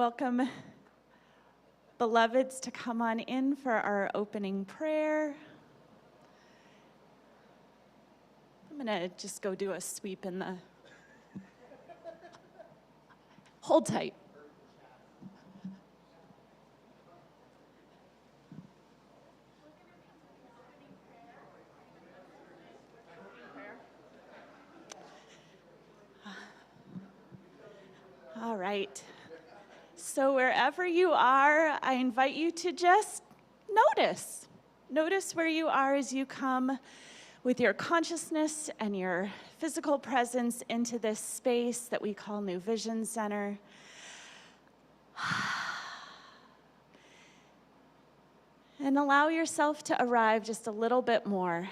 welcome beloveds to come on in for our opening prayer. I'm going to just go do a sweep in the... Hold tight. All right. So wherever you are, I invite you to just notice. Notice where you are as you come with your consciousness and your physical presence into this space that we call New Vision Center. And allow yourself to arrive just a little bit more.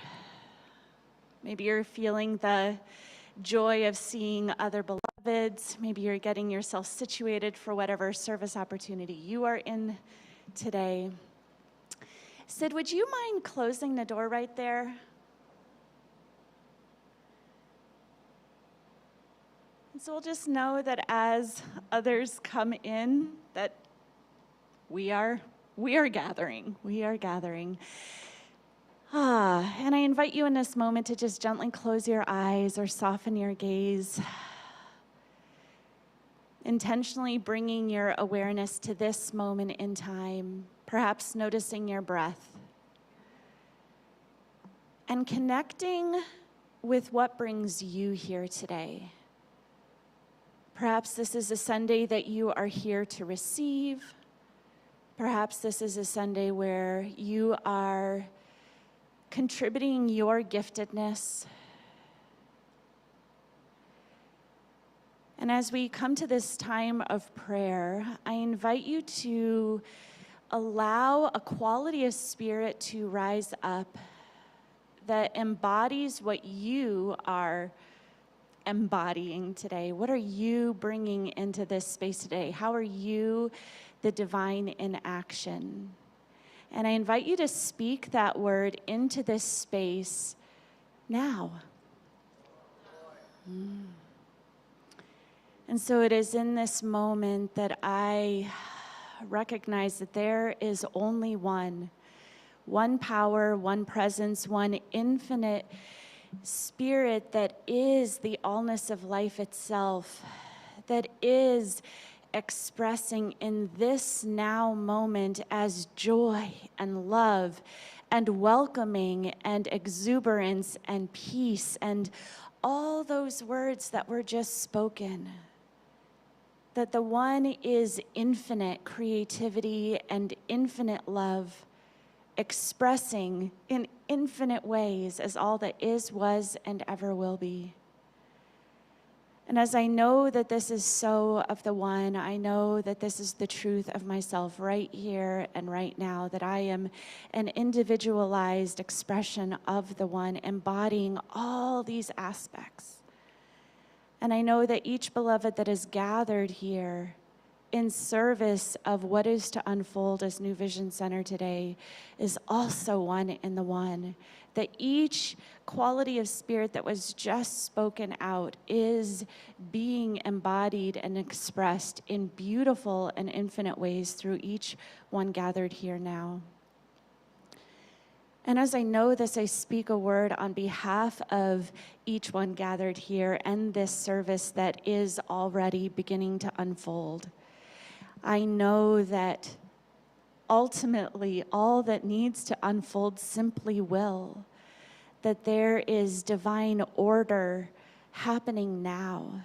Maybe you're feeling the joy of seeing other beloveds. Maybe you're getting yourself situated for whatever service opportunity you are in today. Sid, would you mind closing the door right there? And so we'll just know that as others come in, that we are gathering. We are gathering. And I invite you in this moment to just gently close your eyes or soften your gaze, intentionally bringing your awareness to this moment in time, perhaps noticing your breath, and connecting with what brings you here today. Perhaps this is a Sunday that you are here to receive. Perhaps this is a Sunday where you are contributing your giftedness. And as we come to this time of prayer, I invite you to allow a quality of spirit to rise up that embodies what you are embodying today. What are you bringing into this space today? How are you the divine in action? And I invite you to speak that word into this space now. And so it is in this moment that I recognize that there is only one power, one presence, one infinite spirit that is the allness of life itself, that is expressing in this now moment as joy and love and welcoming and exuberance and peace and all those words that were just spoken. That the one is infinite creativity and infinite love, expressing in infinite ways as all that is, was, and ever will be. And as I know that this is so of the one, I know that this is the truth of myself right here and right now, that I am an individualized expression of the one, embodying all these aspects. And I know that each beloved that is gathered here in service of what is to unfold as New Vision Center today is also one in the one. That each quality of spirit that was just spoken out is being embodied and expressed in beautiful and infinite ways through each one gathered here now. And as I know this, I speak a word on behalf of each one gathered here and this service that is already beginning to unfold. I know that ultimately all that needs to unfold simply will, that there is divine order happening now,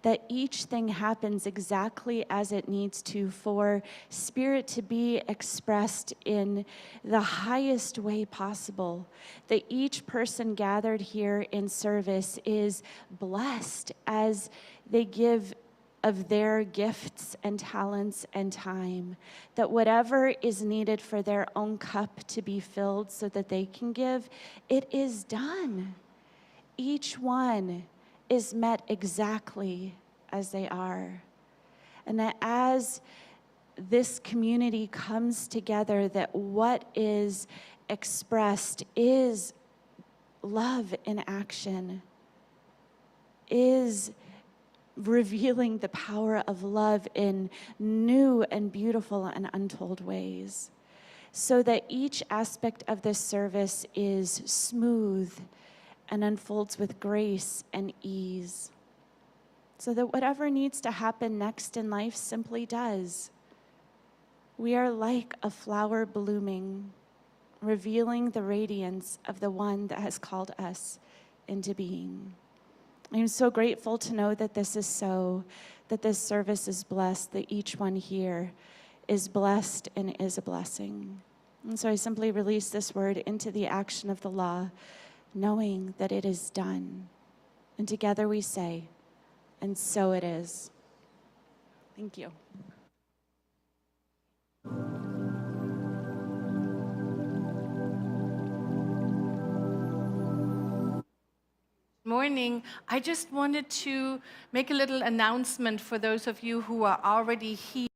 that each thing happens exactly as it needs to for spirit to be expressed in the highest way possible, that each person gathered here in service is blessed as they give of their gifts and talents and time, that whatever is needed for their own cup to be filled so that they can give, it is done. Each one is met exactly as they are. And that as this community comes together, that what is expressed is love in action, is revealing the power of love in new and beautiful and untold ways, so that each aspect of this service is smooth and unfolds with grace and ease, so that whatever needs to happen next in life simply does. We are like a flower blooming, revealing the radiance of the one that has called us into being. I'm so grateful to know that this is so, that this service is blessed, that each one here is blessed and is a blessing. And so I simply release this word into the action of the law, knowing that it is done. And together we say, and so it is. Thank you. Morning. I just wanted to make a little announcement for those of you who are already here.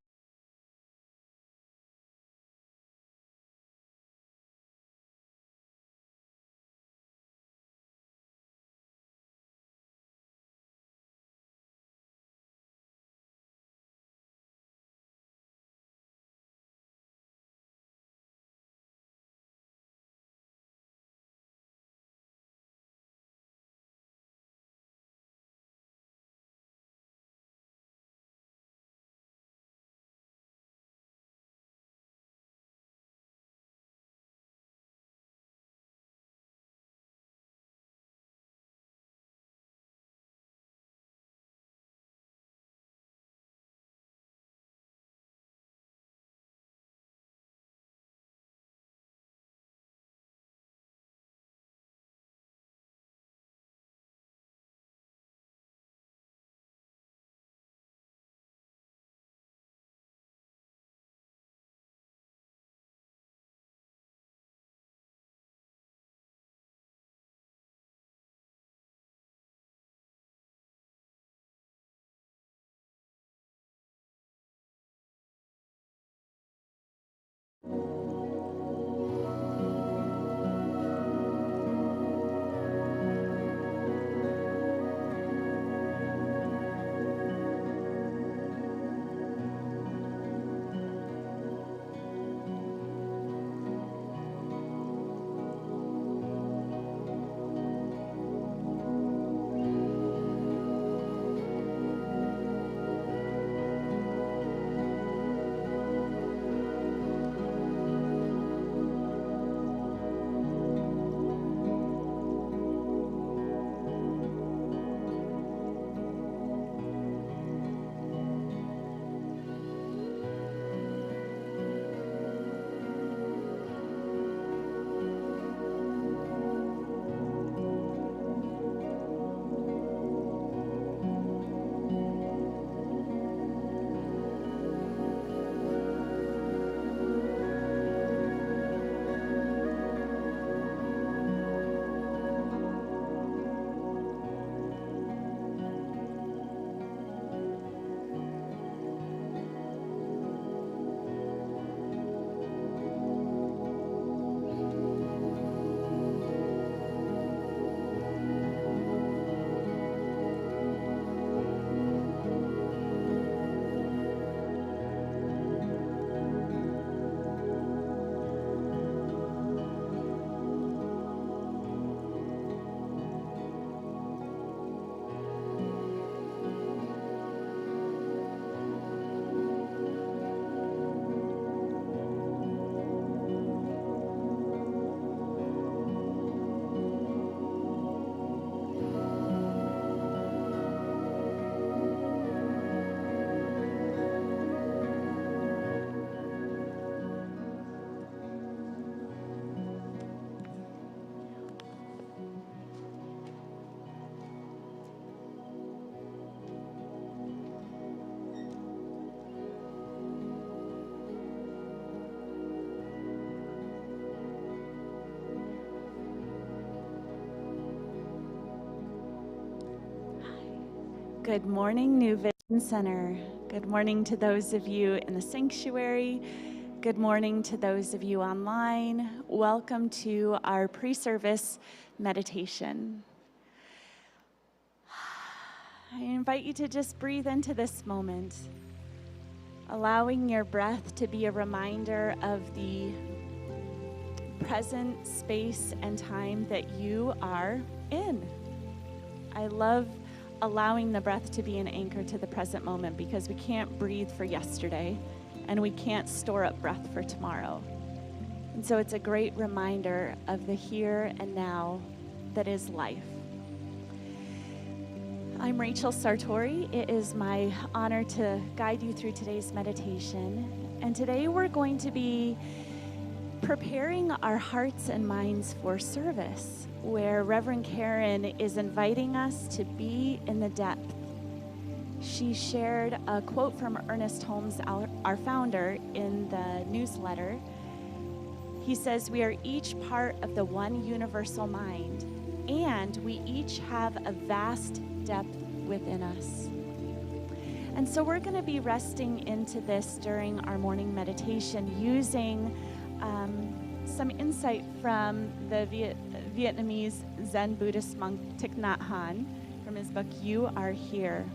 Good morning, New Vision Center. Good morning to those of you in the sanctuary. Good morning to those of you online. Welcome to our pre-service meditation. I invite you to just breathe into this moment, allowing your breath to be a reminder of the present space and time that you are in. I love allowing the breath to be an anchor to the present moment because we can't breathe for yesterday and we can't store up breath for tomorrow. And so it's a great reminder of the here and now that is life. I'm Rachel Sartori. It is my honor to guide you through today's meditation. And today we're going to be preparing our hearts and minds for service, where Reverend Karin is inviting us to be in the depth. She shared a quote from Ernest Holmes, our founder, in the newsletter. He says, "We are each part of the one universal mind, and we each have a vast depth within us." And so we're going to be resting into this during our morning meditation using some insight from the Vietnamese Zen Buddhist monk Thich Nhat Hanh from his book, You Are Here.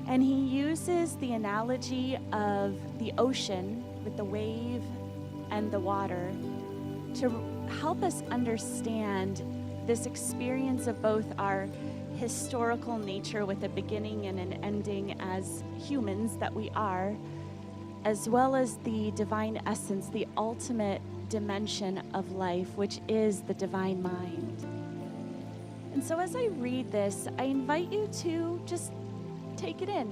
And he uses the analogy of the ocean with the wave and the water to help us understand this experience of both our historical nature with a beginning and an ending as humans that we are, as well as the divine essence, the ultimate dimension of life, which is the divine mind. And so as I read this, I invite you to just take it in.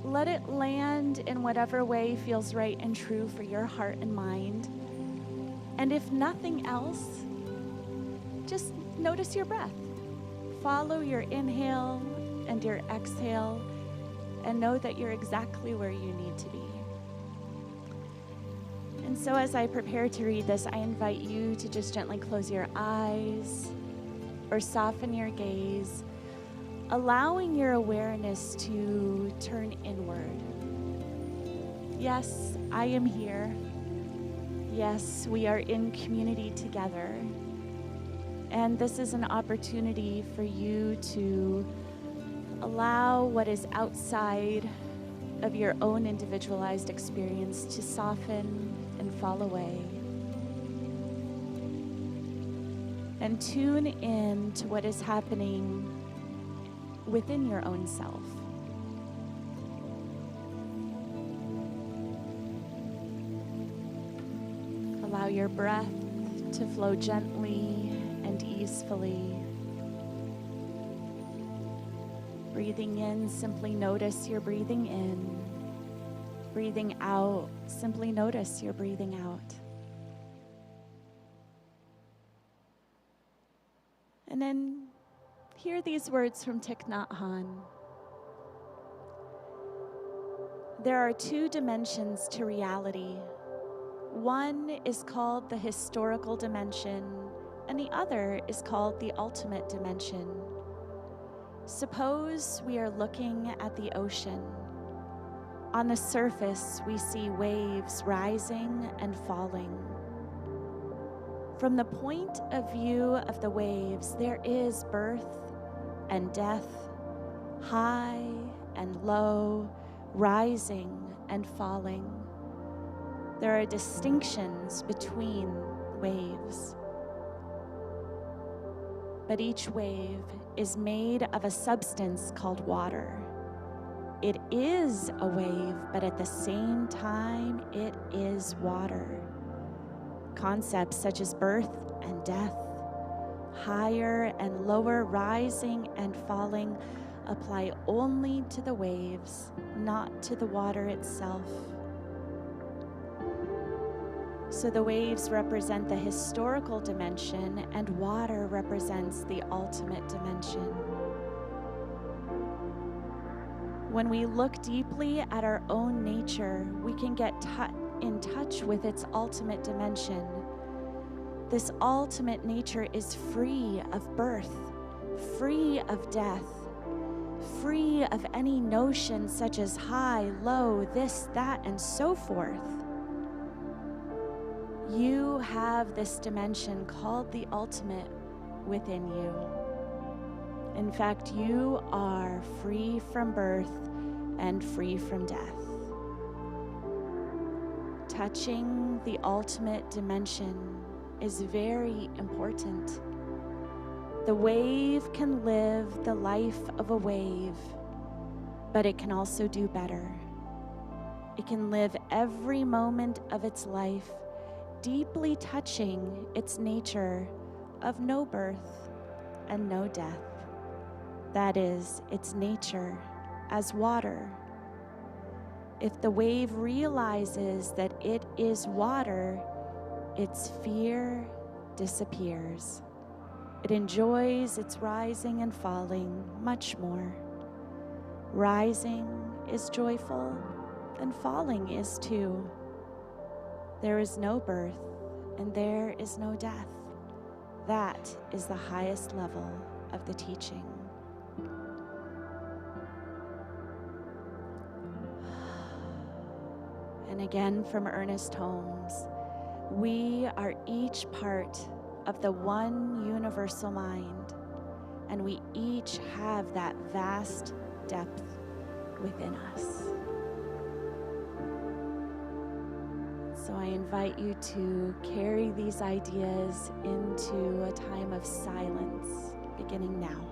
Let it land in whatever way feels right and true for your heart and mind. And if nothing else, just notice your breath. Follow your inhale and your exhale, and know that you're exactly where you need to be. And so as I prepare to read this, I invite you to just gently close your eyes or soften your gaze, allowing your awareness to turn inward. Yes, I am here. Yes, we are in community together. And this is an opportunity for you to allow what is outside of your own individualized experience to soften and fall away. And tune in to what is happening within your own self. Allow your breath to flow gently and easefully. Breathing in, simply notice you're breathing in. Breathing out, simply notice you're breathing out. And then hear these words from Thich Nhat Hanh. There are two dimensions to reality. One is called the historical dimension, and the other is called the ultimate dimension. Suppose we are looking at the ocean. On the surface, we see waves rising and falling. From the point of view of the waves, there is birth and death, high and low, rising and falling. There are distinctions between waves. But each wave is made of a substance called water. It is a wave, but at the same time, it is water. Concepts such as birth and death, higher and lower, rising and falling, apply only to the waves, not to the water itself. So the waves represent the historical dimension, and water represents the ultimate dimension. When we look deeply at our own nature, we can get in touch with its ultimate dimension. This ultimate nature is free of birth, free of death, free of any notion such as high, low, this, that, and so forth. You have this dimension called the ultimate within you. In fact, you are free from birth and free from death. Touching the ultimate dimension is very important. The wave can live the life of a wave, but it can also do better. It can live every moment of its life deeply touching its nature of no birth and no death. That is, its nature as water. If the wave realizes that it is water, its fear disappears. It enjoys its rising and falling much more. Rising is joyful, and falling is too. There is no birth, and there is no death. That is the highest level of the teaching. And again from Ernest Holmes, we are each part of the one universal mind, and we each have that vast depth within us. So I invite you to carry these ideas into a time of silence, beginning now.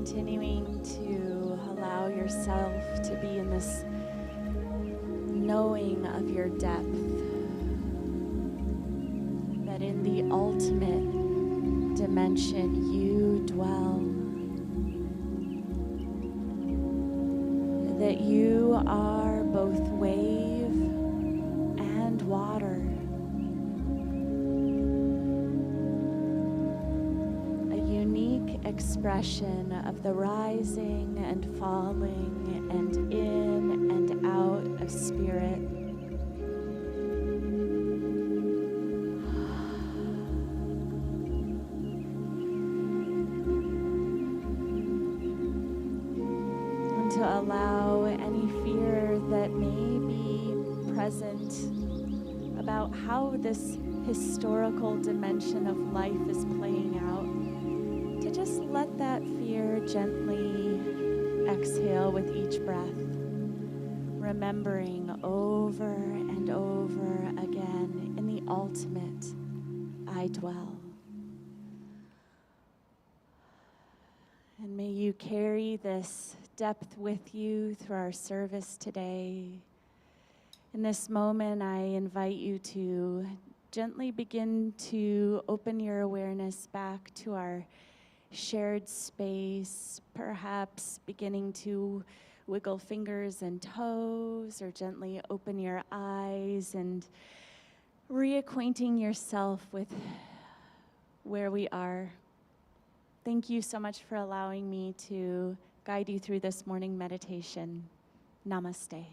continuing to allow yourself to be in this knowing of your depth, that in the ultimate dimension you dwell, that you are both wave and water, a unique expression of the rising and falling and in and out of spirit. And to allow any fear that may be present about how this historical dimension of life is playing out, to just let that fear gently exhale with each breath, remembering over and over again, in the ultimate, I dwell. And may you carry this depth with you through our service today. In this moment, I invite you to gently begin to open your awareness back to our shared space, perhaps beginning to wiggle fingers and toes, or gently open your eyes and reacquainting yourself with where we are. Thank you so much for allowing me to guide you through this morning meditation. Namaste.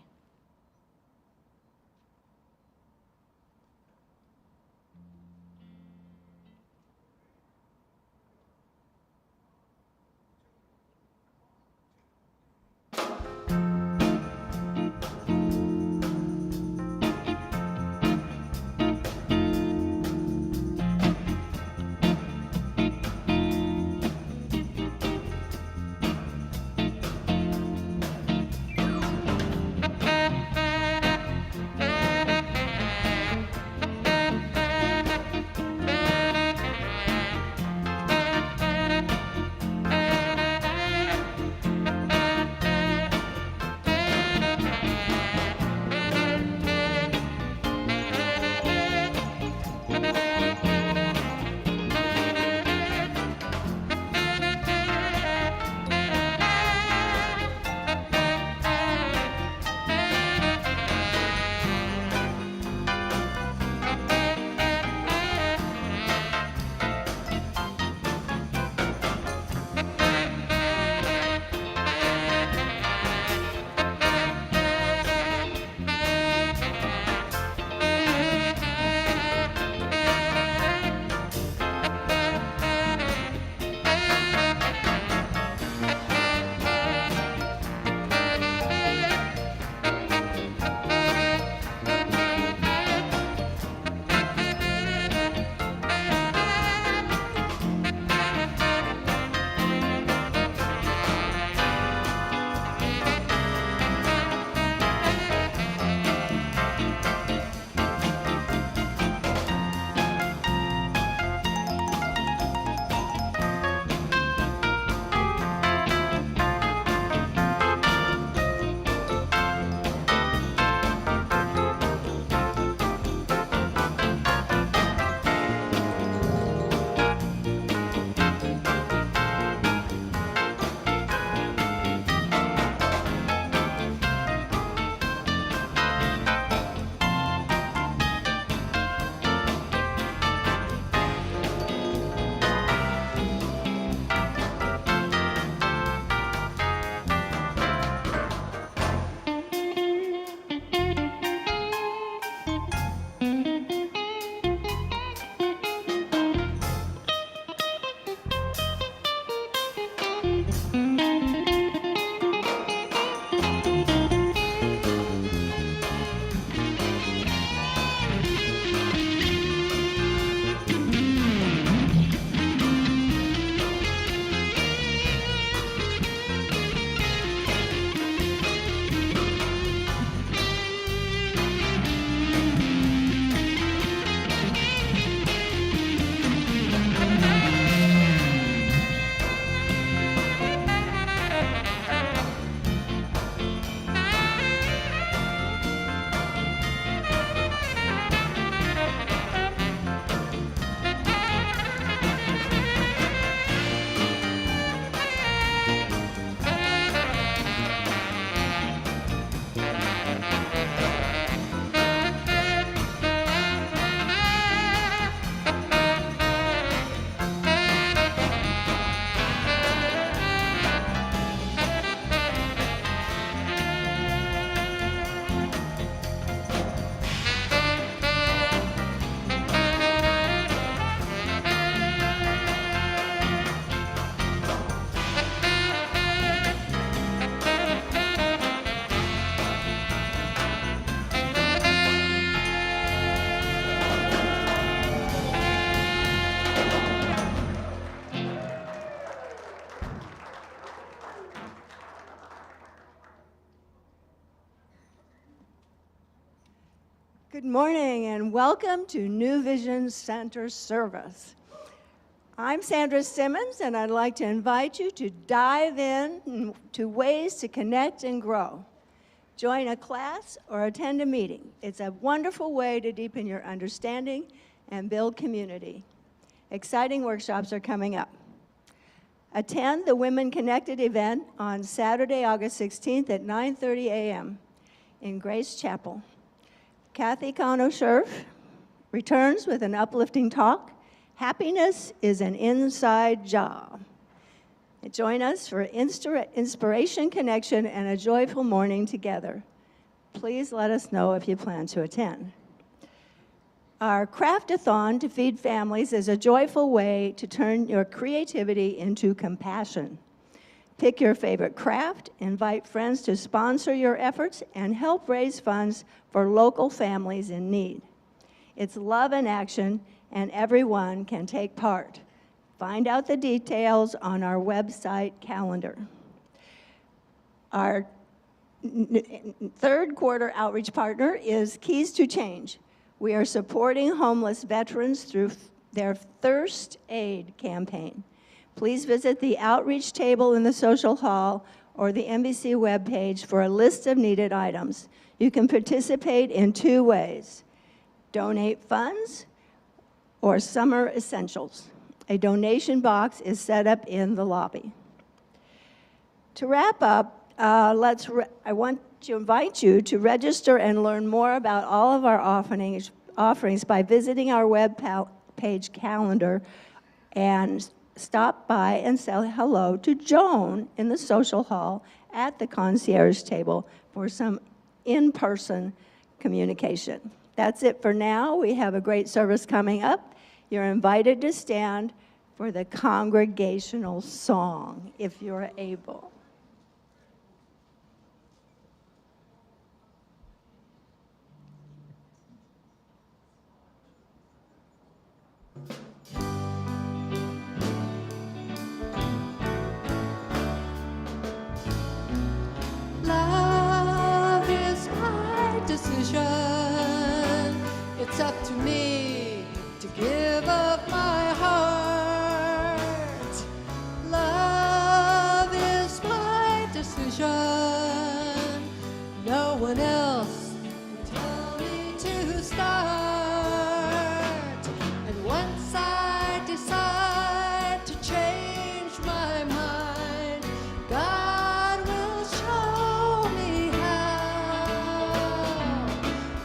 Good morning and welcome to New Vision Center service. I'm Sandra Simmons and I'd like to invite you to dive in to ways to connect and grow. Join a class or attend a meeting. It's a wonderful way to deepen your understanding and build community. Exciting workshops are coming up. Attend the Women Connected event on Saturday, August 16th at 9:30 a.m. in Grace Chapel. Kathy Kono-Scherf returns with an uplifting talk, Happiness is an Inside Job. Join us for inspiration, connection, and a joyful morning together. Please let us know if you plan to attend. Our Craft-a-thon to feed families is a joyful way to turn your creativity into compassion. Pick your favorite craft, invite friends to sponsor your efforts, and help raise funds for local families in need. It's love in action, and everyone can take part. Find out the details on our website calendar. Our third quarter outreach partner is Keys to Change. We are supporting homeless veterans through their Thirst Aid campaign. Please visit the outreach table in the social hall or the NBC webpage for a list of needed items. You can participate in two ways: donate funds or summer essentials. A donation box is set up in the lobby. To wrap up, I want to invite you to register and learn more about all of our offerings by visiting our web page calendar and stop by and say hello to Joan in the social hall at the concierge table for some in-person communication. That's it for now. We have a great service coming up. You're invited to stand for the congregational song, if you're able. Love is my decision. It's up to me to give up my heart. Love is my decision. No one else can tell me to start. And once I decide to change my mind, God will show me how.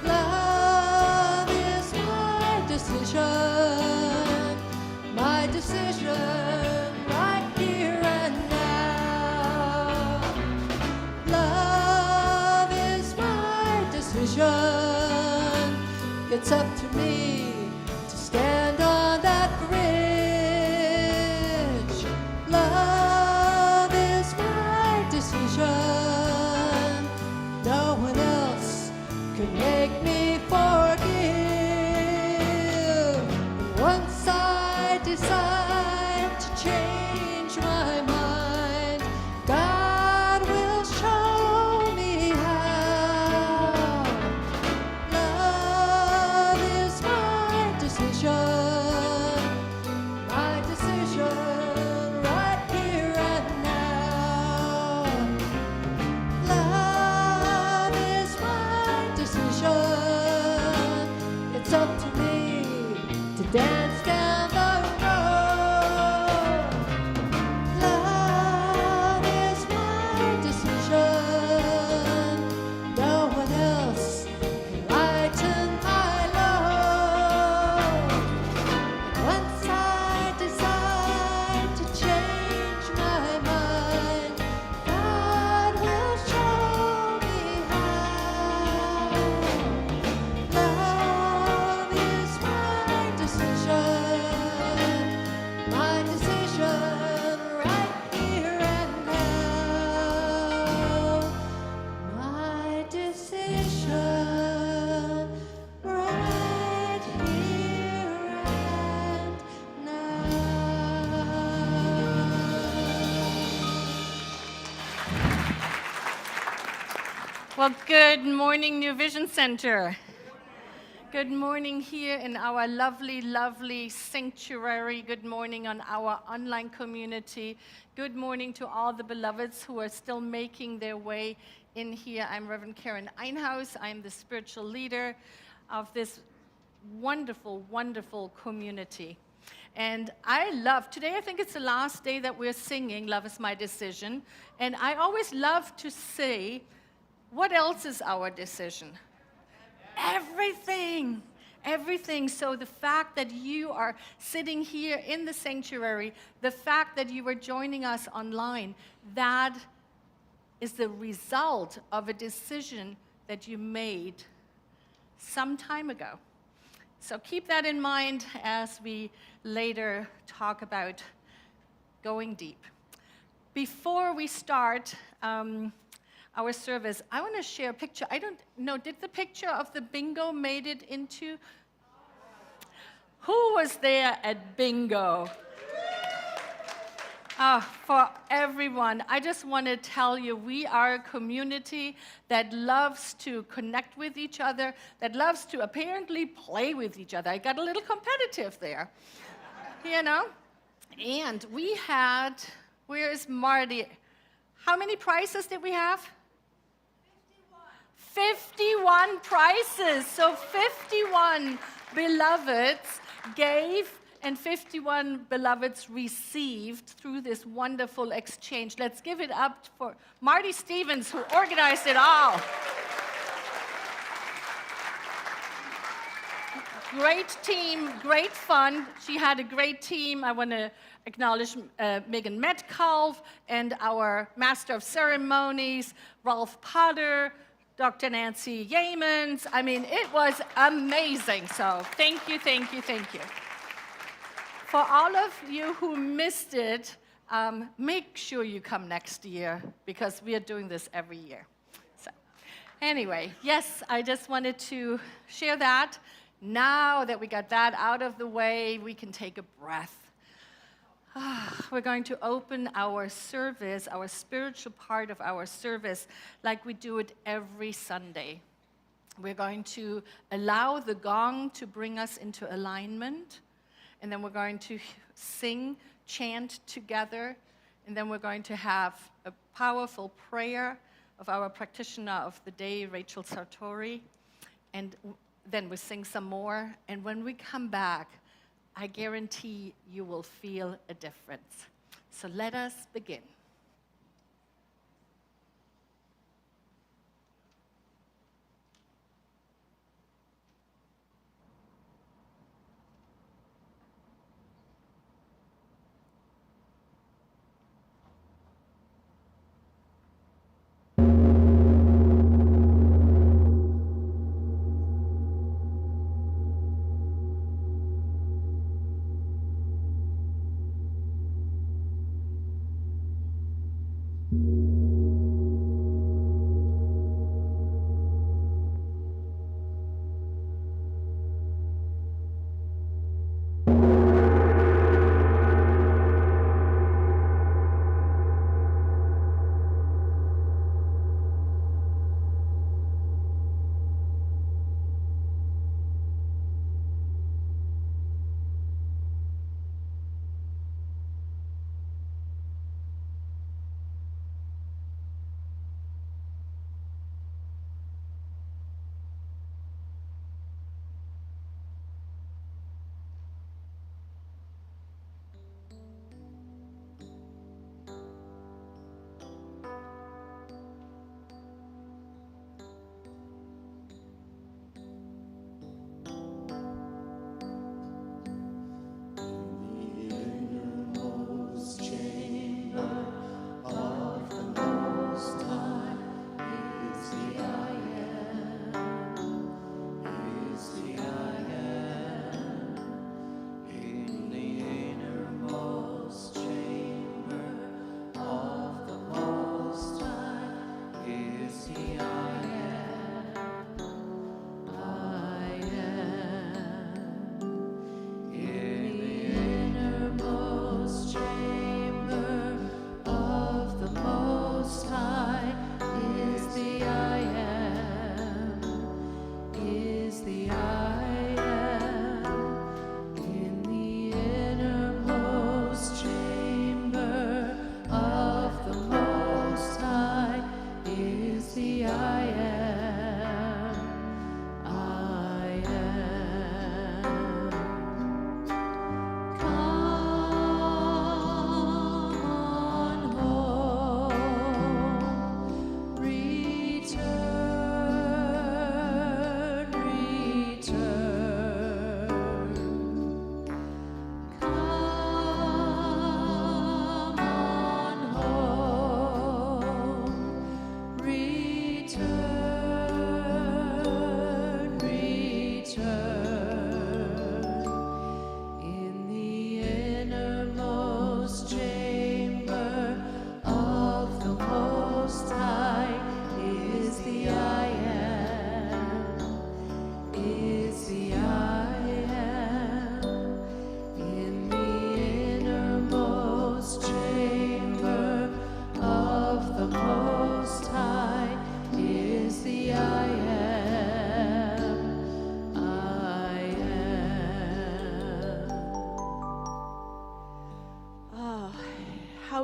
Love is my decision right here and now. Love is my decision. It's up to me to stand on that bridge. Love is my decision. No one else can make me forgive. And once I decide to change my mind, God will show me how. Love is my decision right here and now. Love is my decision. It's up to me to dance down the road. Love is my decision. No one else can lighten my load. Once I decide to change my mind, God will show me how. Love is my decision right here and now. My decision right here and now. Well, good morning, New Vision Center. Good morning here in our lovely, lovely sanctuary. Good morning on our online community. Good morning to all the beloveds who are still making their way in here. I'm Reverend Karin Einhaus. I'm the spiritual leader of this wonderful, wonderful community. And today I think it's the last day that we're singing Love is My Decision. And I always love to say, what else is our decision? Everything. Everything. So the fact that you are sitting here in the sanctuary, the fact that you are joining us online, that is the result of a decision that you made some time ago. So keep that in mind as we later talk about going deep. Before we start our service, I want to share a picture. I don't know, did the picture of the bingo made it into? Who was there at bingo? For everyone, I just want to tell you, we are a community that loves to connect with each other, that loves to apparently play with each other. I got a little competitive there, you know? And we had, where is Marty? How many prizes did we have? 51 prizes. So 51 beloveds gave and 51 beloveds received through this wonderful exchange. Let's give it up for Marty Stevens, who organized it all. Great team, great fun. She had a great team. I want to acknowledge Megan Metcalf and our Master of Ceremonies, Ralph Potter, Dr. Nancy Yeamans. I mean, it was amazing. So thank you, thank you, thank you. For all of you who missed it, make sure you come next year because we are doing this every year. So anyway, yes, I just wanted to share that. Now that we got that out of the way, we can take a breath. We're going to open our service, our spiritual part of our service, like we do it every Sunday. We're going to allow the gong to bring us into alignment, and then we're going to sing, chant together, and then we're going to have a powerful prayer of our practitioner of the day, Rachel Sartori, and then we sing some more, and when we come back, I guarantee you will feel a difference. So let us begin.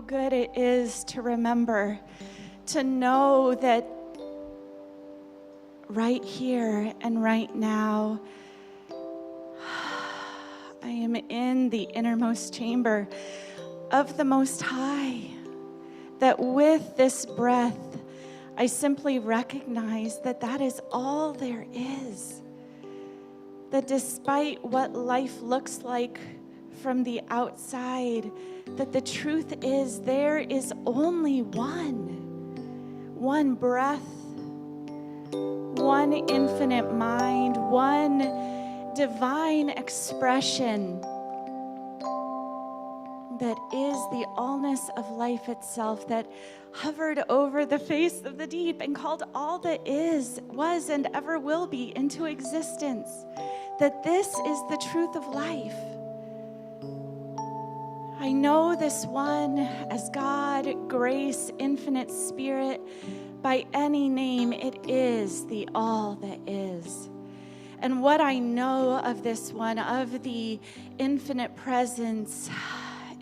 good it is to remember, to know that right here and right now, I am in the innermost chamber of the Most High. That with this breath, I simply recognize that that is all there is. That despite what life looks like from the outside, that the truth is there is only one breath, one infinite mind, one divine expression that is the allness of life itself, that hovered over the face of the deep and called all that is, was, and ever will be into existence. That this is the truth of life. I know this one as God, grace, infinite spirit. By any name, it is the all that is. And what I know of this one, of the infinite presence,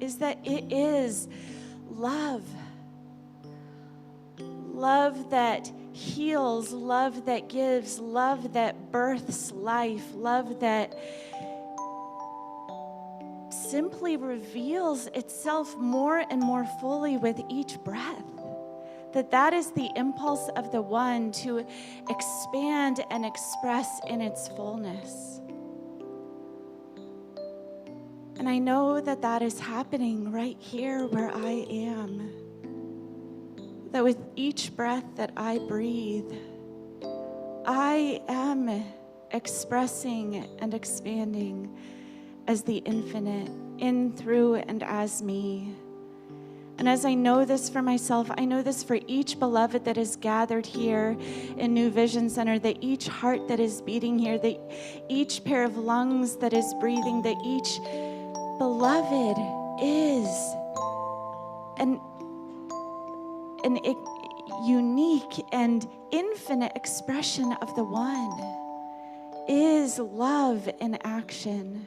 is that it is love. Love that heals, love that gives, love that births life, love that simply reveals itself more and more fully with each breath. That is the impulse of the one to expand and express in its fullness. And I know that that is happening right here where I am. That with each breath that I breathe, I am expressing and expanding as the infinite, in, through, and as me. And as I know this for myself, I know this for each beloved that is gathered here in New Vision Center, that each heart that is beating here, that each pair of lungs that is breathing, that each beloved is an unique and infinite expression of the one, is love in action.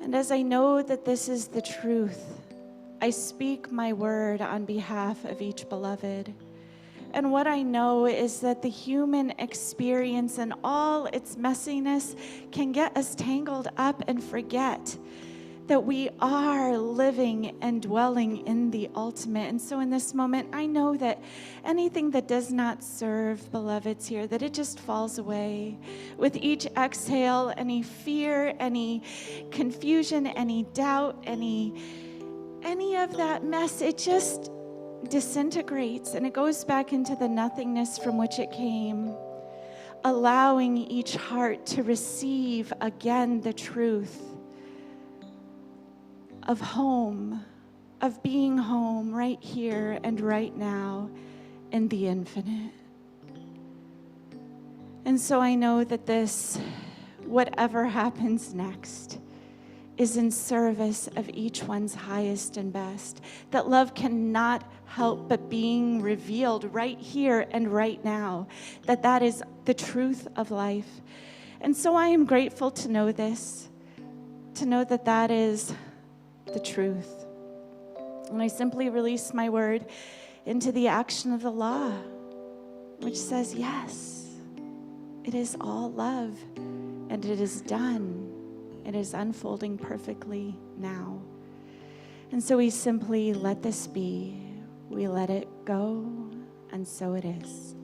And as I know that this is the truth, I speak my word on behalf of each beloved. And what I know is that the human experience and all its messiness can get us tangled up and forget that we are living and dwelling in the ultimate. And so in this moment, I know that anything that does not serve beloveds here, that it just falls away. With each exhale, any fear, any confusion, any doubt, any of that mess, it just disintegrates and it goes back into the nothingness from which it came, allowing each heart to receive again the truth of home, of being home right here and right now in the infinite. And so I know that this, whatever happens next, is in service of each one's highest and best. That love cannot help but being revealed right here and right now. That is the truth of life. And so I am grateful to know this, to know that that is the truth. And I simply release my word into the action of the law, which says, yes, it is all love, and it is done. It is unfolding perfectly now. And so we simply let this be. We let it go, and so it is.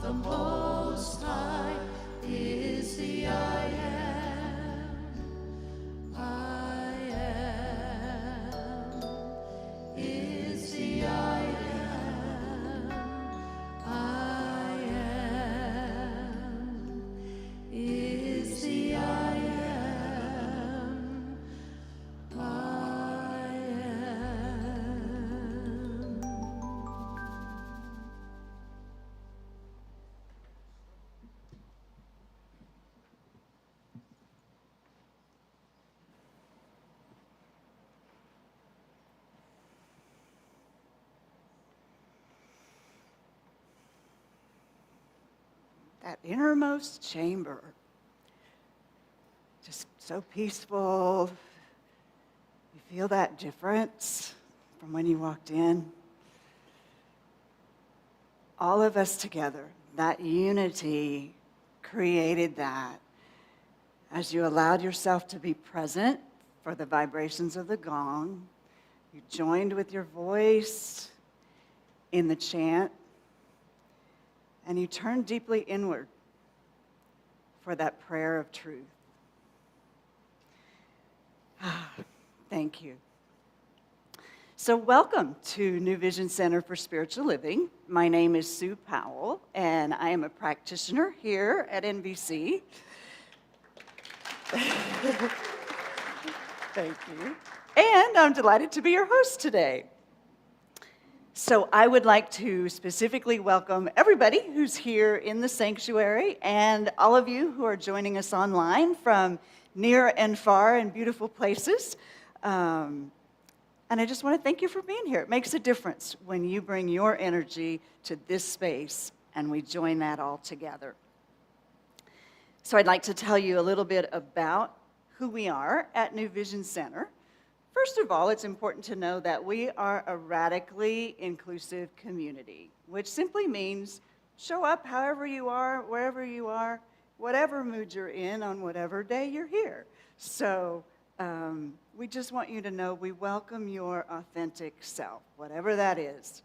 The that innermost chamber. Just so peaceful. You feel that difference from when you walked in? All of us together, that unity created that. As you allowed yourself to be present for the vibrations of the gong, you joined with your voice in the chant, and you turned deeply inward for that prayer of truth. Thank you. So welcome to New Vision Center for Spiritual Living. My name is Sue Powell, and I am a practitioner here at NVC. Thank you. And I'm delighted to be your host today. So I would like to specifically welcome everybody who's here in the sanctuary and all of you who are joining us online from near and far and beautiful places. And I just want to thank you for being here. It makes a difference when you bring your energy to this space and we join that all together. So I'd like to tell you a little bit about who we are at New Vision Center. First of all, it's important to know that we are a radically inclusive community, which simply means show up however you are, wherever you are, whatever mood you're in on whatever day you're here. So we just want you to know we welcome your authentic self, whatever that is.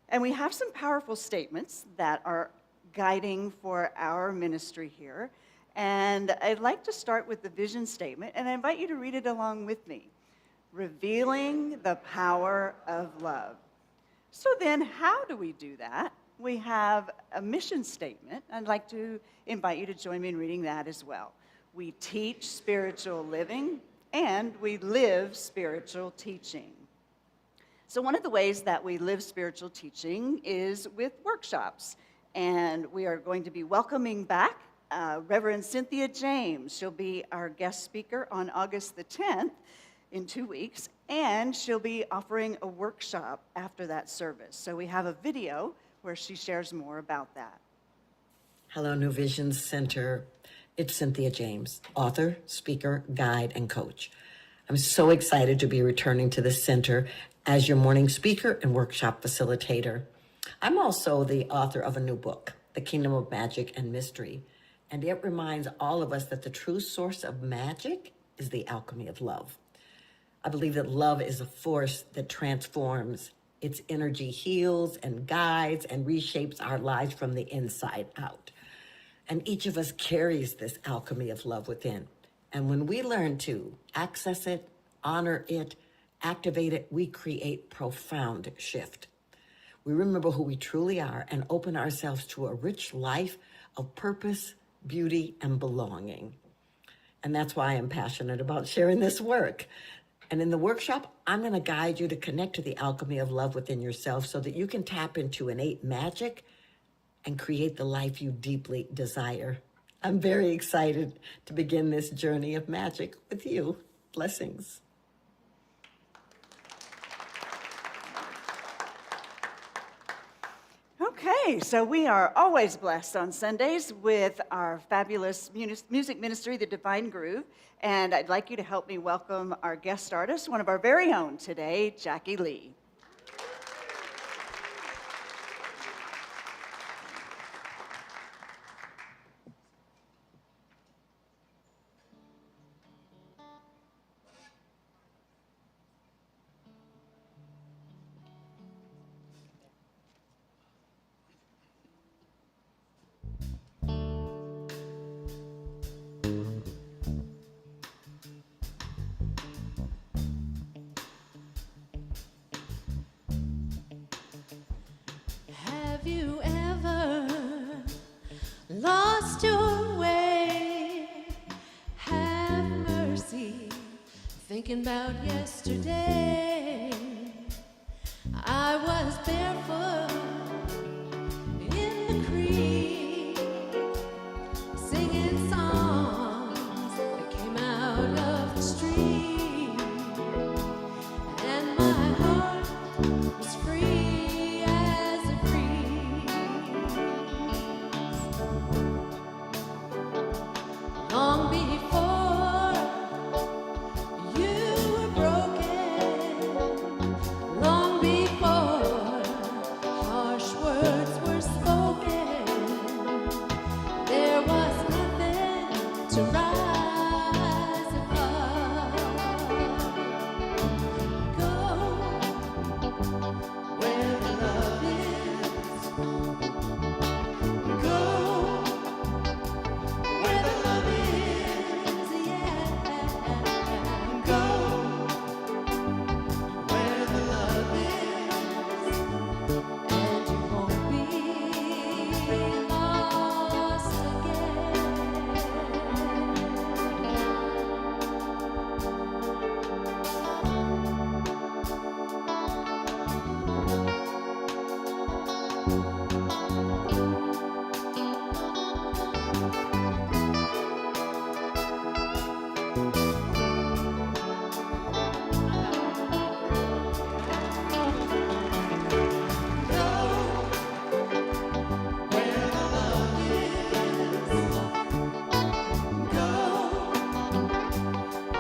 And we have some powerful statements that are guiding for our ministry here. And I'd like to start with the vision statement, and I invite you to read it along with me. Revealing the power of love. So then, how do we do that? We have a mission statement. I'd like to invite you to join me in reading that as well. We teach spiritual living, and we live spiritual teaching. So one of the ways that we live spiritual teaching is with workshops. And we are going to be welcoming back Reverend Cynthia James. She'll be our guest speaker on August the 10th in 2 weeks, and she'll be offering a workshop after that service. So we have a video where she shares more about that. Hello, New Vision Center. It's Cynthia James, author, speaker, guide, and coach. I'm so excited to be returning to the center as your morning speaker and workshop facilitator. I'm also the author of a new book, The Kingdom of Magic and Mystery, and it reminds all of us that the true source of magic is the alchemy of love. I believe that love is a force that transforms. Its energy heals and guides and reshapes our lives from the inside out. And each of us carries this alchemy of love within. And when we learn to access it, honor it, activate it, we create profound shift. We remember who we truly are and open ourselves to a rich life of purpose, beauty, and belonging. And that's why I'm passionate about sharing this work. And in the workshop, I'm going to guide you to connect to the alchemy of love within yourself so that you can tap into innate magic and create the life you deeply desire. I'm very excited to begin this journey of magic with you. Blessings. Okay, so we are always blessed on Sundays with our fabulous music ministry, The Divine Groove. And I'd like you to help me welcome our guest artist, one of our very own today, Jackie Lee. Have you ever lost your way? Have mercy, thinking about yesterday. I was barefoot in the creek, singing songs that came out of the stream, and my heart was free as a breeze. to rise above. Go where the love is. Go where the love is, yeah. Go where the love is, and you won't be lost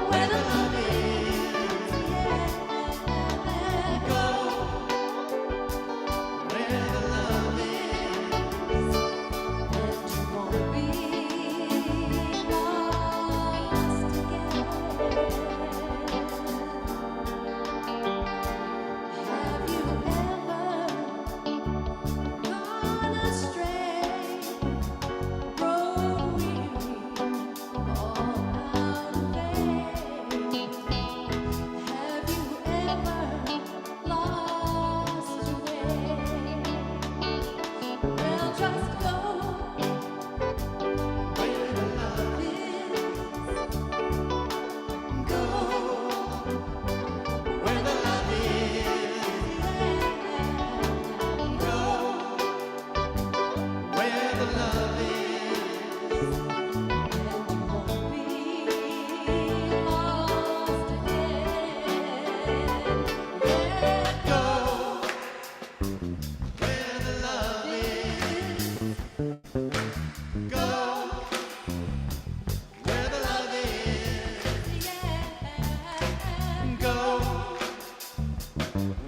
where the love is, yeah. Go where the love is, and you won't be lost again. Have you ever gone astray, grown weary, all out of faith? Have you ever lost your way? Well, just go where the love is. Go where the love is. Go where the love is, and you won't be lost again. Yeah, go where the love is. Go where the love is, yeah. Go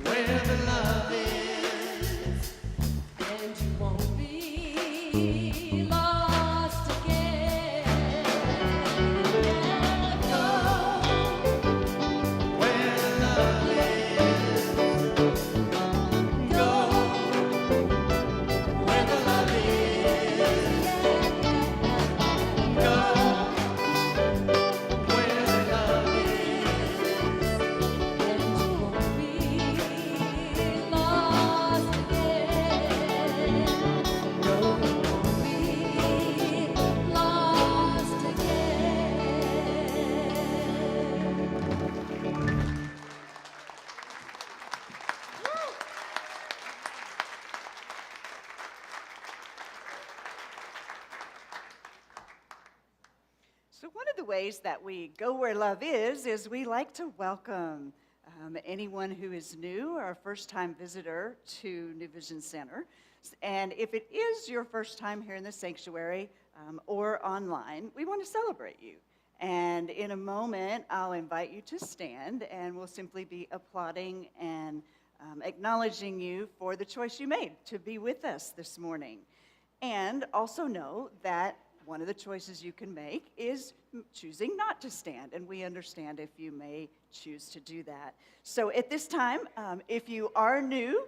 where the love is, and you won't be lost again. Go where the love is. Go where the love is. Go where the love is, and you won't be lost again. No, you won't be lost again. So one of the ways that we go where love is we like to welcome anyone who is new or a first-time visitor to New Vision Center. And if it is your first time here in the sanctuary or online, we want to celebrate you. And in a moment, I'll invite you to stand, and we'll simply be applauding and acknowledging you for the choice you made to be with us this morning. And also know that one of the choices you can make is choosing not to stand, and we understand if you may choose to do that. So at this time, if you are new,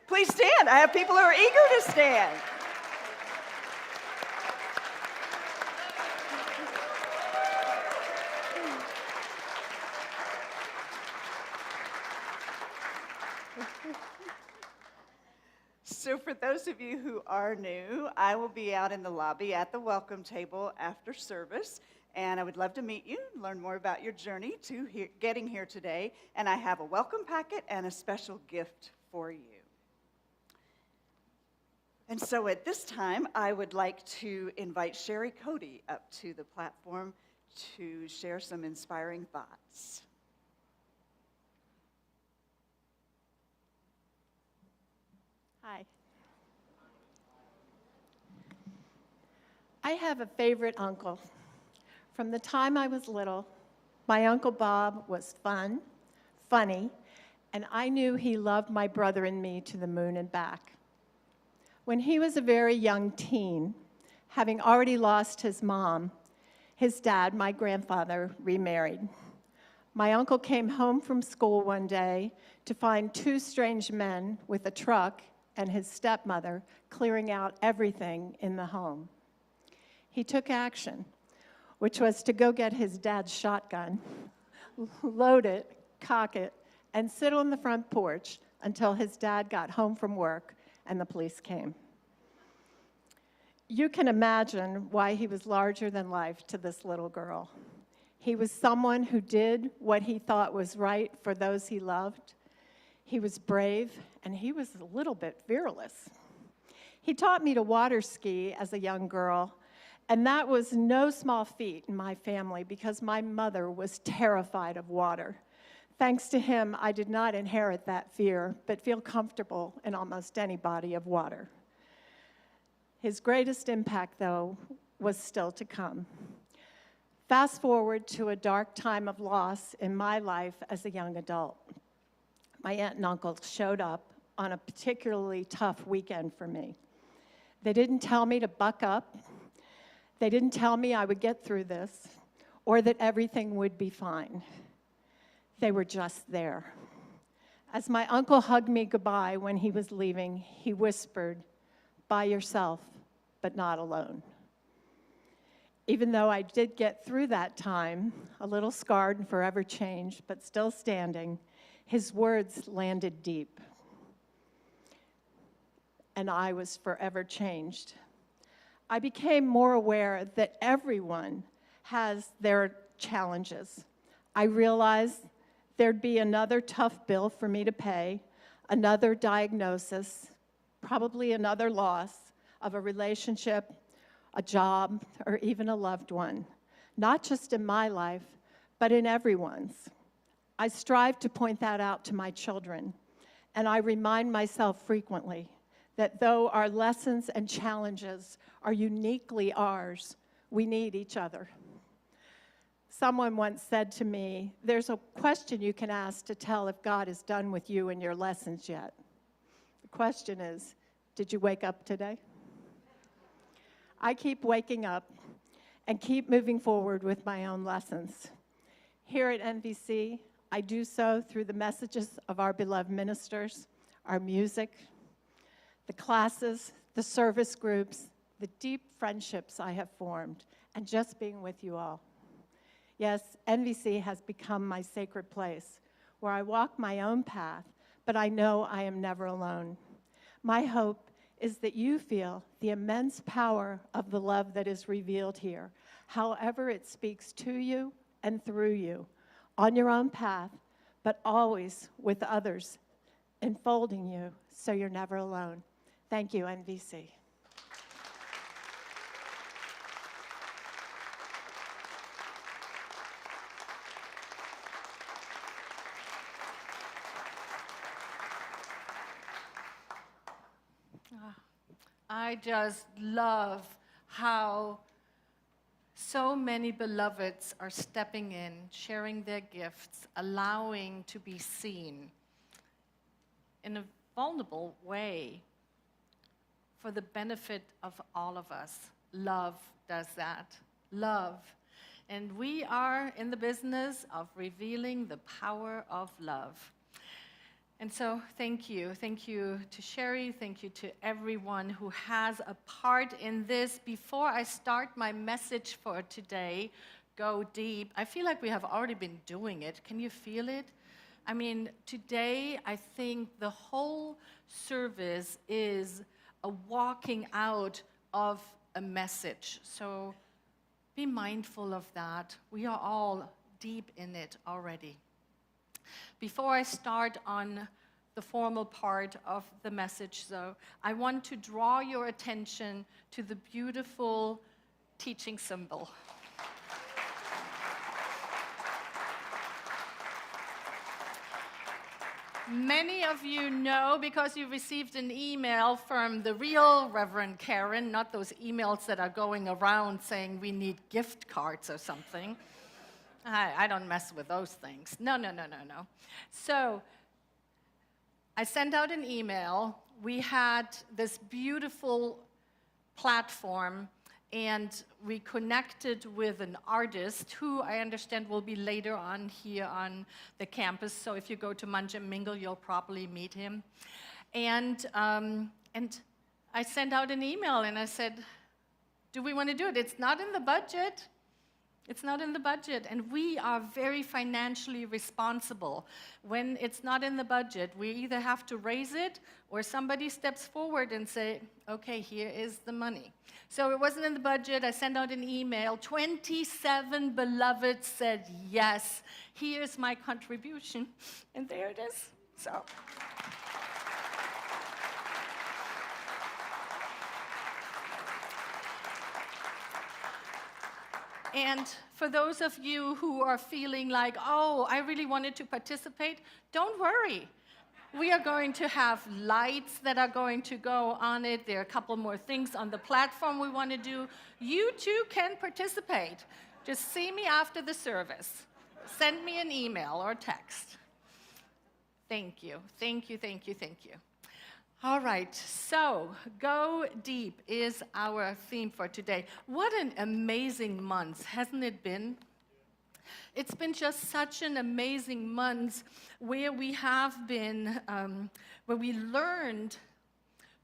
please stand. I have people who are eager to stand. So for those of you who are new, I will be out in the lobby at the welcome table after service, and I would love to meet you, learn more about your journey to getting here today, and I have a welcome packet and a special gift for you. And so at this time, I would like to invite Sherry Cody up to the platform to share some inspiring thoughts. Hi. I have a favorite uncle. From the time I was little, my Uncle Bob was fun, funny, and I knew he loved my brother and me to the moon and back. When he was a very young teen, having already lost his mom, his dad, my grandfather, remarried. My uncle came home from school one day to find two strange men with a truck and his stepmother clearing out everything in the home. He took action, which was to go get his dad's shotgun, load it, cock it, and sit on the front porch until his dad got home from work and the police came. You can imagine why he was larger than life to this little girl. He was someone who did what he thought was right for those he loved. He was brave, and he was a little bit fearless. He taught me to water ski as a young girl, and that was no small feat in my family because my mother was terrified of water. Thanks to him, I did not inherit that fear, but feel comfortable in almost any body of water. His greatest impact, though, was still to come. Fast forward to a dark time of loss in my life as a young adult. My aunt and uncle showed up on a particularly tough weekend for me. They didn't tell me to buck up. They didn't tell me I would get through this or that everything would be fine. They were just there. As my uncle hugged me goodbye when he was leaving, he whispered, "By yourself, but not alone." Even though I did get through that time, a little scarred and forever changed, but still standing, his words landed deep. And I was forever changed. I became more aware that everyone has their challenges. I realized there'd be another tough bill for me to pay, another diagnosis, probably another loss of a relationship, a job, or even a loved one, not just in my life, but in everyone's. I strive to point that out to my children, and I remind myself frequently that though our lessons and challenges are uniquely ours, we need each other. Someone once said to me, "There's a question you can ask to tell if God is done with you and your lessons yet. The question is, did you wake up today?" I keep waking up and keep moving forward with my own lessons. Here at NVC, I do so through the messages of our beloved ministers, our music, the classes, the service groups, the deep friendships I have formed, and just being with you all. Yes, NVC has become my sacred place where I walk my own path, but I know I am never alone. My hope is that you feel the immense power of the love that is revealed here, however it speaks to you and through you, on your own path, but always with others, enfolding you so you're never alone. Thank you, NVC. I just love how so many beloveds are stepping in, sharing their gifts, allowing to be seen in a vulnerable way for the benefit of all of us. Love does that. Love. And we are in the business of revealing the power of love. And so thank you. Thank you to Sherry. Thank you to everyone who has a part in this. Before I start my message for today, Go Deep, I feel like we have already been doing it. Can you feel it? I mean, today I think the whole service is a walking out of a message. So be mindful of that. We are all deep in it already. Before I start on the formal part of the message, though, I want to draw your attention to the beautiful teaching symbol. Many of you know because you received an email from the real Reverend Karin, not those emails that are going around saying we need gift cards or something. I don't mess with those things. No. So I sent out an email. We had this beautiful platform and we connected with an artist who I understand will be later on here on the campus. So if you go to Munch and Mingle, you'll probably meet him. And I sent out an email and I said, do we want to do it? It's not in the budget. It's not in the budget, and we are very financially responsible. When it's not in the budget, we either have to raise it or somebody steps forward and say, okay, here is the money. So it wasn't in the budget. I sent out an email. 27 beloveds said yes. Here's my contribution, and there it is. So. And for those of you who are feeling like, oh, I really wanted to participate, don't worry. We are going to have lights that are going to go on it. There are a couple more things on the platform we want to do. You too can participate. Just see me after the service. Send me an email or text. Thank you, thank you, thank you, thank you. All right, so Go Deep is our theme for today. What an amazing month, hasn't it been? It's been just such an amazing month where we have been, where we learned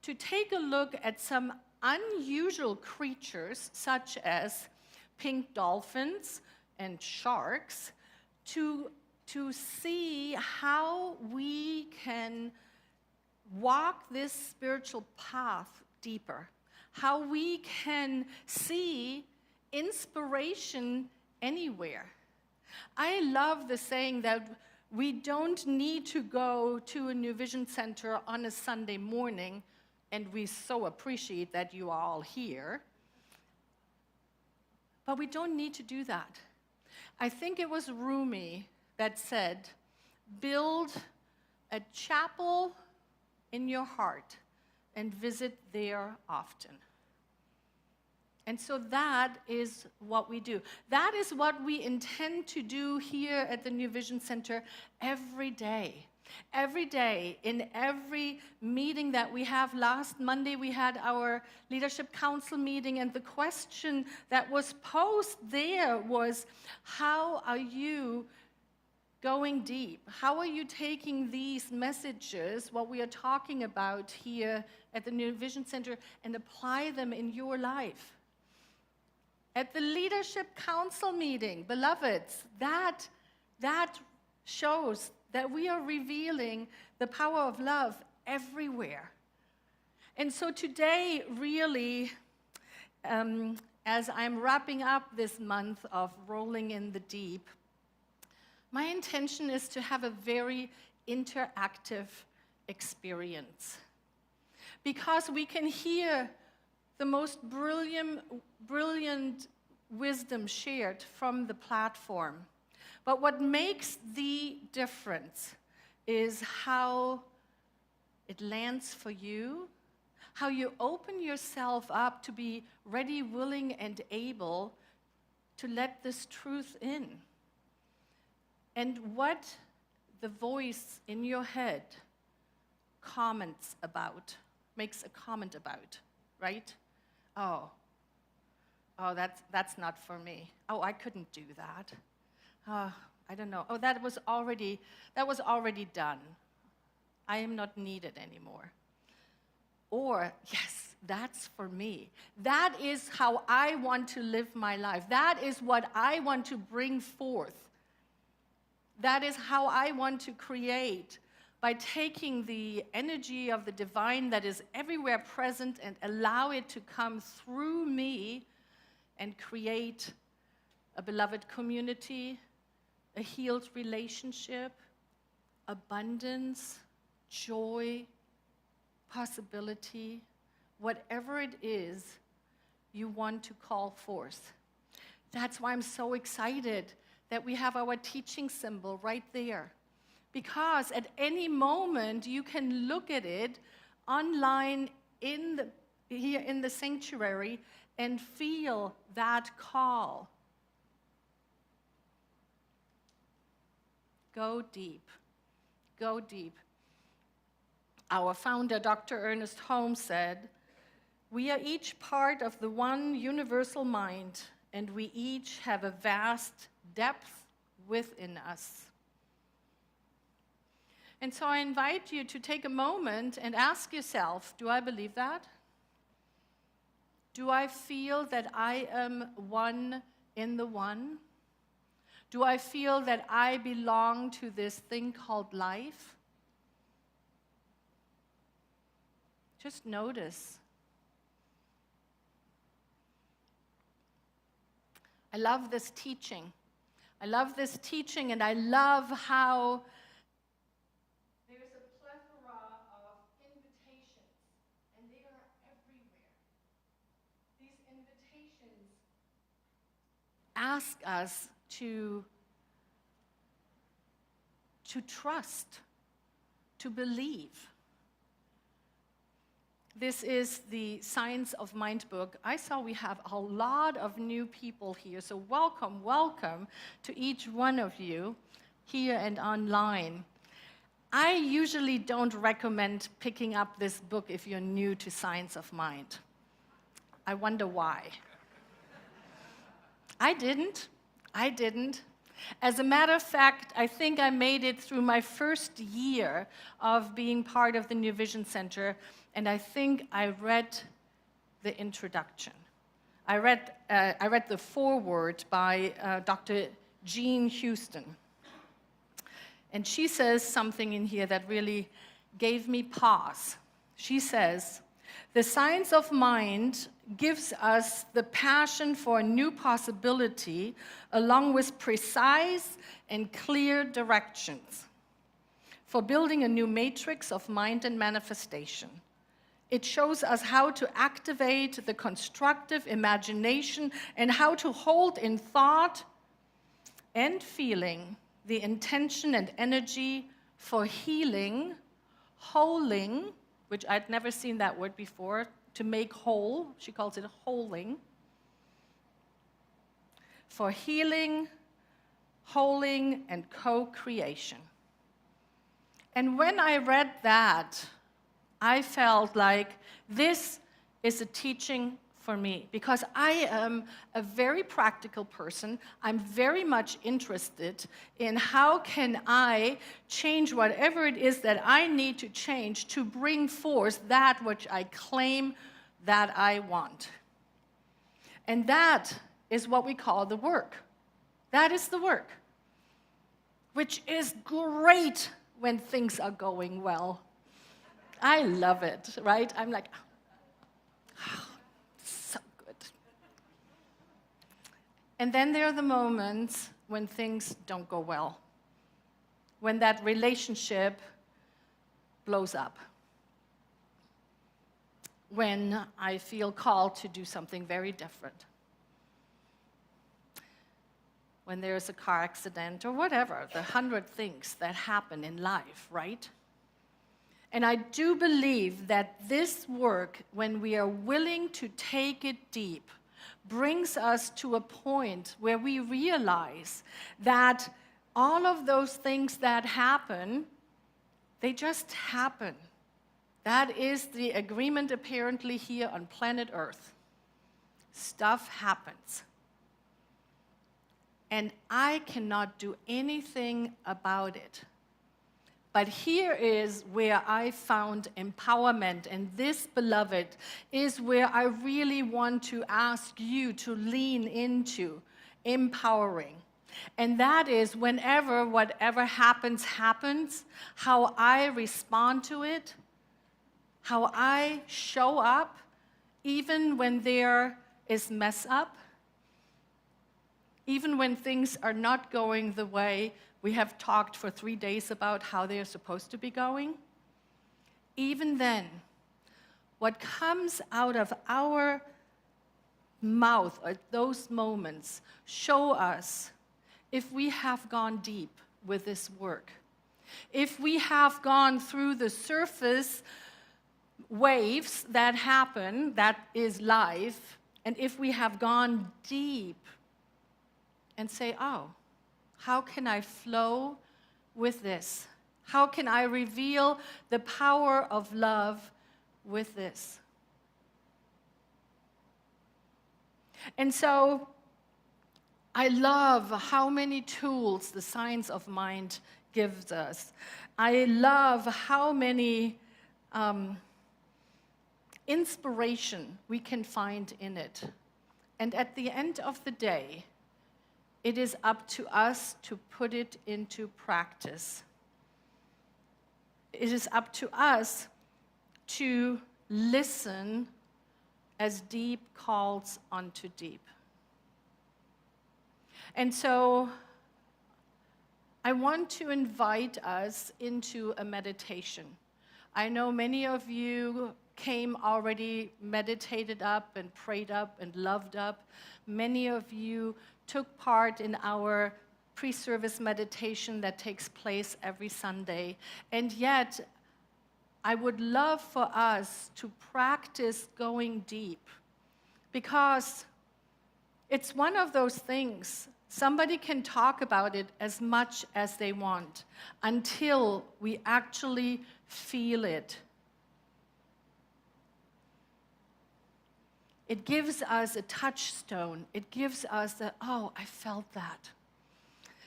to take a look at some unusual creatures such as pink dolphins and sharks to see how we can walk this spiritual path deeper, how we can see inspiration anywhere. I love the saying that we don't need to go to a New Vision Center on a Sunday morning, and we so appreciate that you are all here, but we don't need to do that. I think it was Rumi that said, build a chapel in your heart and visit there often. And so that is what we do. That is what we intend to do here at the New Vision Center every day. Every day, in every meeting that we have. Last Monday, we had our Leadership Council meeting, and the question that was posed there was, how are you going deep? How are you taking these messages, what we are talking about here at the New Vision Center, and apply them in your life? At the Leadership Council meeting, beloveds, that shows that we are revealing the power of love everywhere. And so today, really, as I'm wrapping up this month of Rolling in the Deep, my intention is to have a very interactive experience, because we can hear the most brilliant wisdom shared from the platform. But what makes the difference is how it lands for you, how you open yourself up to be ready, willing, and able to let this truth in. And what the voice in your head makes a comment about, right? Oh, that's not for me. Oh, I couldn't do that. I don't know. Oh, that was already done. I am not needed anymore. Or, yes, that's for me. That is how I want to live my life. That is what I want to bring forth. That is how I want to create, by taking the energy of the divine that is everywhere present and allow it to come through me and create a beloved community, a healed relationship, abundance, joy, possibility, whatever it is you want to call forth. That's why I'm so excited that we have our teaching symbol right there. Because at any moment you can look at it online here in the sanctuary and feel that call. Go deep. Go deep. Our founder, Dr. Ernest Holmes, said, We are each part of the one universal mind, and we each have a vast depth within us. And so I invite you to take a moment and ask yourself, do I believe that? Do I feel that I am one in the one? Do I feel that I belong to this thing called life? Just notice. I love this teaching. I love this teaching, and I love how there's a plethora of invitations, and they are everywhere. These invitations ask us to trust, to believe. This is the Science of Mind book. I saw we have a lot of new people here, so welcome, welcome to each one of you here and online. I usually don't recommend picking up this book if you're new to Science of Mind. I wonder why. I didn't. As a matter of fact, I think I made it through my first year of being part of the New Vision Center, and I think I read the introduction. I read the foreword by Dr. Jean Houston. And she says something in here that really gave me pause. She says, "The science of mind gives us the passion for a new possibility along with precise and clear directions for building a new matrix of mind and manifestation. It shows us how to activate the constructive imagination and how to hold in thought and feeling the intention and energy for healing, holing," which I'd never seen that word before, to make whole. She calls it holing. For healing, holing, and co-creation. And when I read that, I felt like this is a teaching for me, because I am a very practical person. I'm very much interested in how can I change whatever it is that I need to change to bring forth that which I claim that I want. And that is what we call the work. That is the work, which is great when things are going well. I love it, right? I'm like, oh, so good. And then there are the moments when things don't go well, when that relationship blows up, when I feel called to do something very different, when there's a car accident or whatever, the 100 things that happen in life, right? And I do believe that this work, when we are willing to take it deep, brings us to a point where we realize that all of those things that happen, they just happen. That is the agreement apparently here on planet Earth. Stuff happens. And I cannot do anything about it. But here is where I found empowerment, and this, beloved, is where I really want to ask you to lean into empowering. And that is whenever whatever happens, how I respond to it, how I show up, even when there is mess up, even when things are not going the way we have talked for 3 days about how they are supposed to be going. Even then, what comes out of our mouth at those moments show us if we have gone deep with this work, if we have gone through the surface waves that happen, that is life, and if we have gone deep and say, oh, how can I flow with this? How can I reveal the power of love with this? And so I love how many tools the science of mind gives us. I love how many inspiration we can find in it. And at the end of the day, it is up to us to put it into practice. It is up to us to listen as deep calls unto deep. And so I want to invite us into a meditation. I know many of you came already meditated up and prayed up and loved up. Many of you took part in our pre-service meditation that takes place every Sunday. And yet, I would love for us to practice going deep, because it's one of those things. Somebody can talk about it as much as they want until we actually feel it. It gives us a touchstone. It gives us the, oh, I felt that.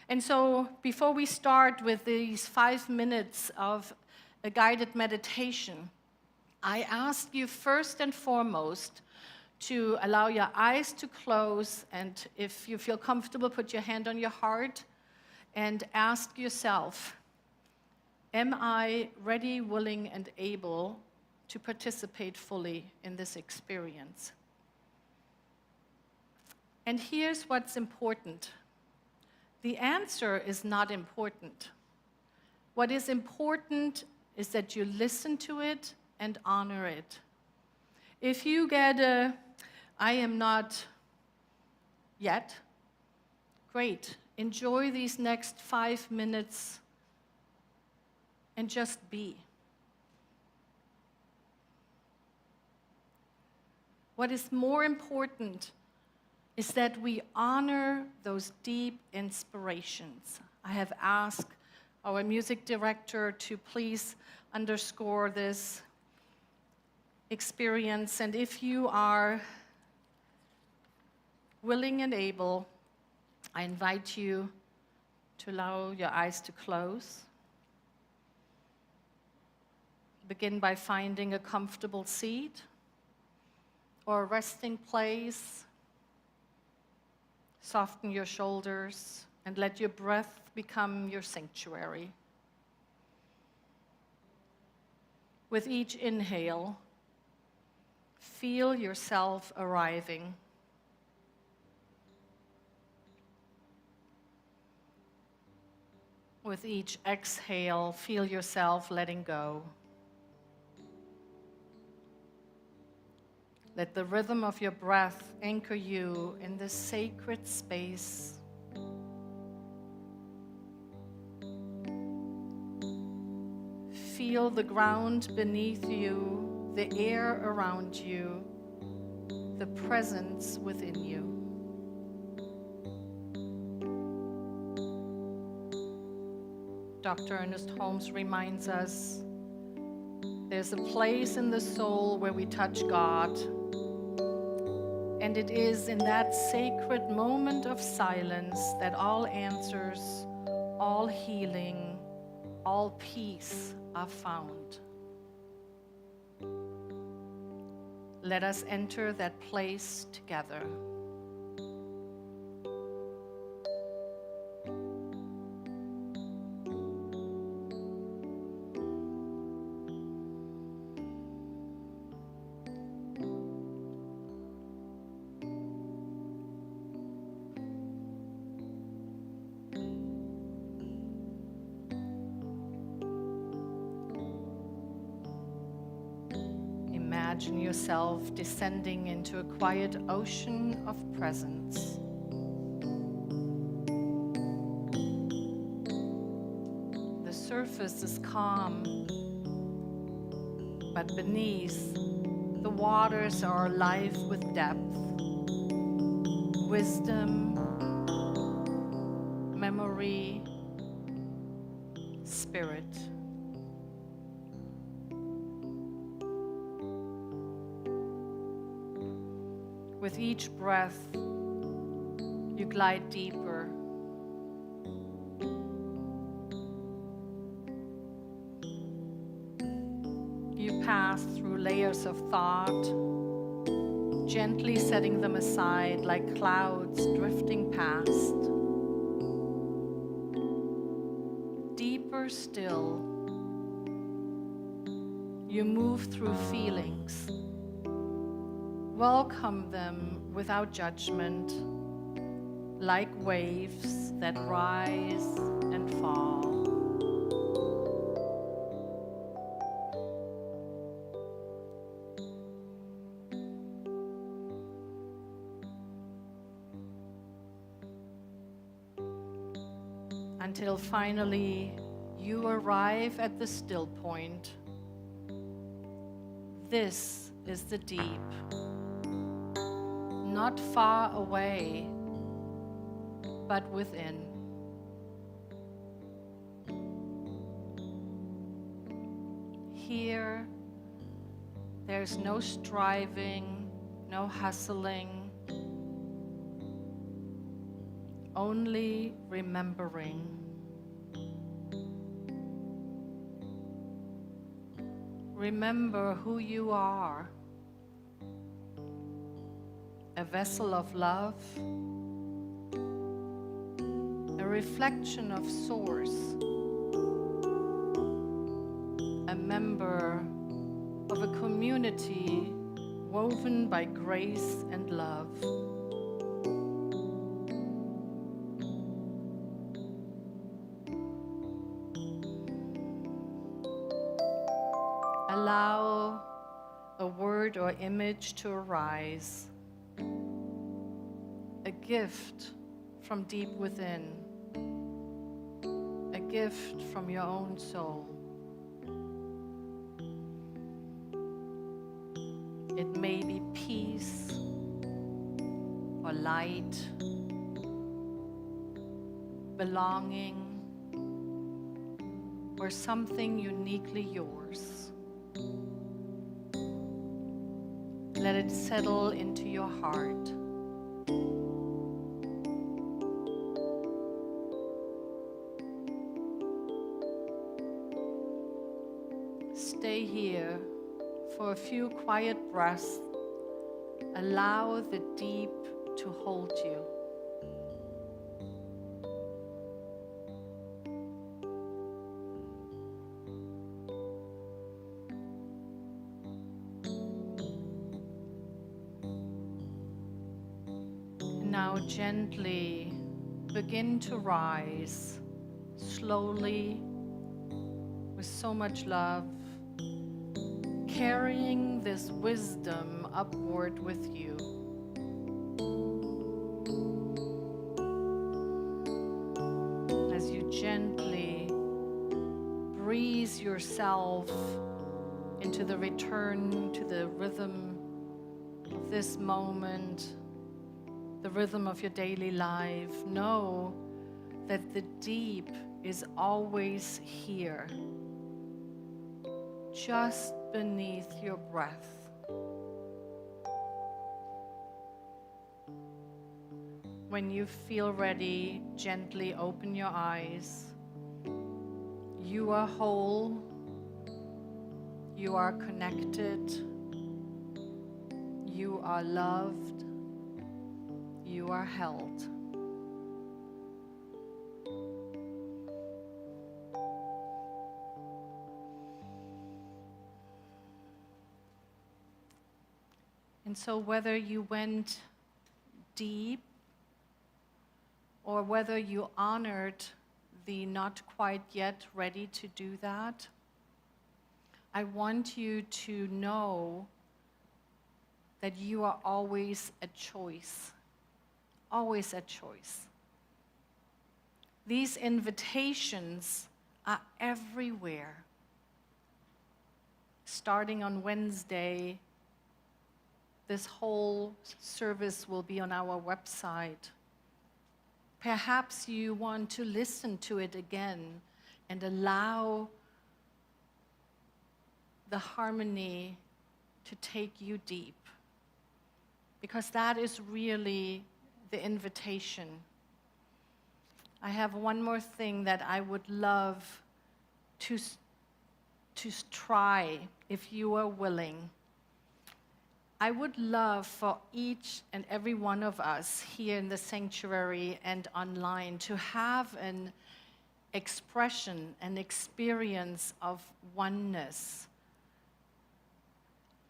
And so before we start with these 5 minutes of a guided meditation, I ask you first and foremost to allow your eyes to close, and if you feel comfortable, put your hand on your heart and ask yourself, am I ready, willing, and able to participate fully in this experience? And here's what's important. The answer is not important. What is important is that you listen to it and honor it. If you get a, I am not yet, great. Enjoy these next 5 minutes and just be. What is more important is that we honor those deep inspirations. I have asked our music director to please underscore this experience, and if you are willing and able, I invite you to allow your eyes to close. Begin by finding a comfortable seat or a resting place. Soften your shoulders and let your breath become your sanctuary. With each inhale, feel yourself arriving. With each exhale, feel yourself letting go. Let the rhythm of your breath anchor you in this sacred space. Feel the ground beneath you, the air around you, the presence within you. Dr. Ernest Holmes reminds us there's a place in the soul where we touch God. And it is in that sacred moment of silence that all answers, all healing, all peace are found. Let us enter that place together. Imagine yourself descending into a quiet ocean of presence. The surface is calm, but beneath, the waters are alive with depth, wisdom, memory, spirit. With each breath, you glide deeper. You pass through layers of thought, gently setting them aside like clouds drifting past. Deeper still, you move through feelings. Welcome them without judgment, like waves that rise and fall. Until finally you arrive at the still point. This is the deep. Not far away, but within. Here, there's no striving, no hustling, only remembering. Remember who you are. A vessel of love, a reflection of Source, a member of a community woven by grace and love. Allow a word or image to arise. A gift from deep within, a gift from your own soul. It may be peace or light, belonging, or something uniquely yours. Let it settle into your heart. Stay here for a few quiet breaths. Allow the deep to hold you. Now gently begin to rise, slowly, with so much love, carrying this wisdom upward with you. As you gently breeze yourself into the return to the rhythm of this moment, the rhythm of your daily life, know that the deep is always here, just beneath your breath. When you feel ready, gently open your eyes. You are whole. You are connected. You are loved. You are held. And so whether you went deep or whether you honored the not quite yet ready to do that, I want you to know that you are always a choice. Always a choice. These invitations are everywhere. Starting on Wednesday, this whole service will be on our website. Perhaps you want to listen to it again and allow the harmony to take you deep. because that is really the invitation. I have one more thing that I would love to try, if you are willing. I would love for each and every one of us here in the sanctuary and online to have an expression, an experience of oneness,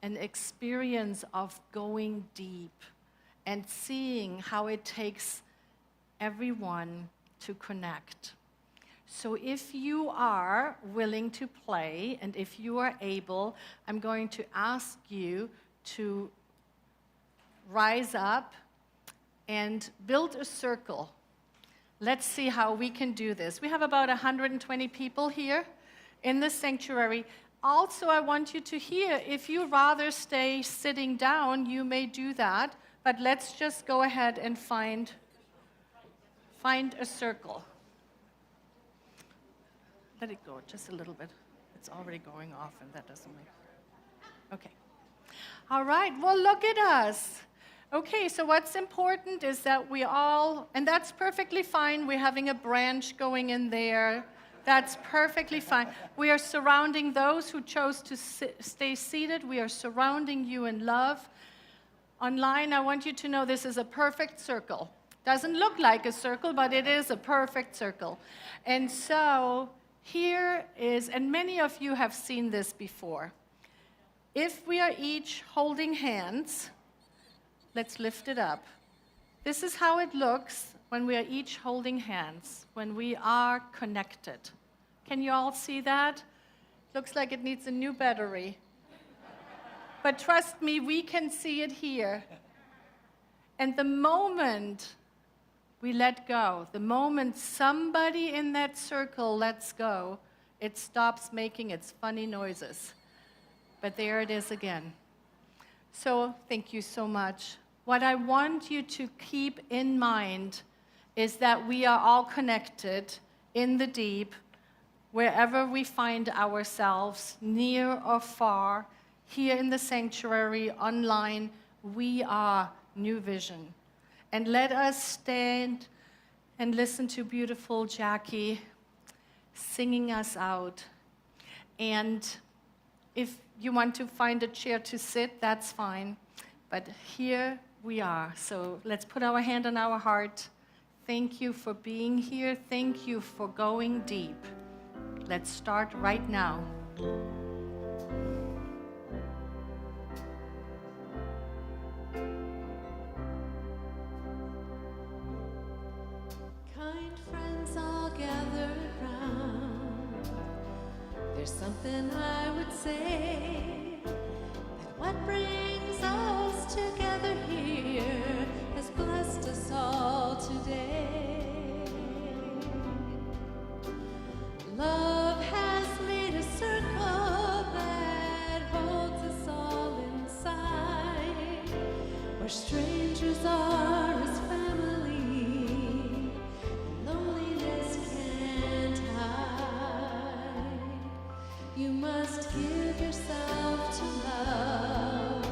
an experience of going deep and seeing how it takes everyone to connect. So if you are willing to play and if you are able, I'm going to ask you to rise up and build a circle. Let's see how we can do this. We have about 120 people here in the sanctuary. Also, I want you to hear, if you rather stay sitting down, you may do that, but let's just go ahead and find a circle. Let it go just a little bit. It's already going off, and that doesn't make... Okay. All right, well, look at us. Okay, so what's important is that we all, and that's perfectly fine. We're having a branch going in there. That's perfectly fine. We are surrounding those who chose to stay seated. We are surrounding you in love. Online, I want you to know this is a perfect circle. Doesn't look like a circle, but it is a perfect circle. And so here is, and many of you have seen this before. If we are each holding hands, let's lift it up. This is how it looks when we are each holding hands, when we are connected. Can you all see that? Looks like it needs a new battery. But trust me, we can see it here. And the moment we let go, the moment somebody in that circle lets go, it stops making its funny noises. But there it is again. So thank you so much. What I want you to keep in mind is that we are all connected in the deep, wherever we find ourselves, near or far, here in the sanctuary, online, we are New Vision. And let us stand and listen to beautiful Jackie singing us out. And if you want to find a chair to sit, that's fine. But here we are. So let's put our hand on our heart. Thank you for being here. Thank you for going deep. Let's start right now. Kind friends all gathered round. There's something I would say, that what brings us together here has blessed us all today. Love has made a circle that holds us all inside, where strangers are as family, and loneliness can't hide. You must give yourself to love,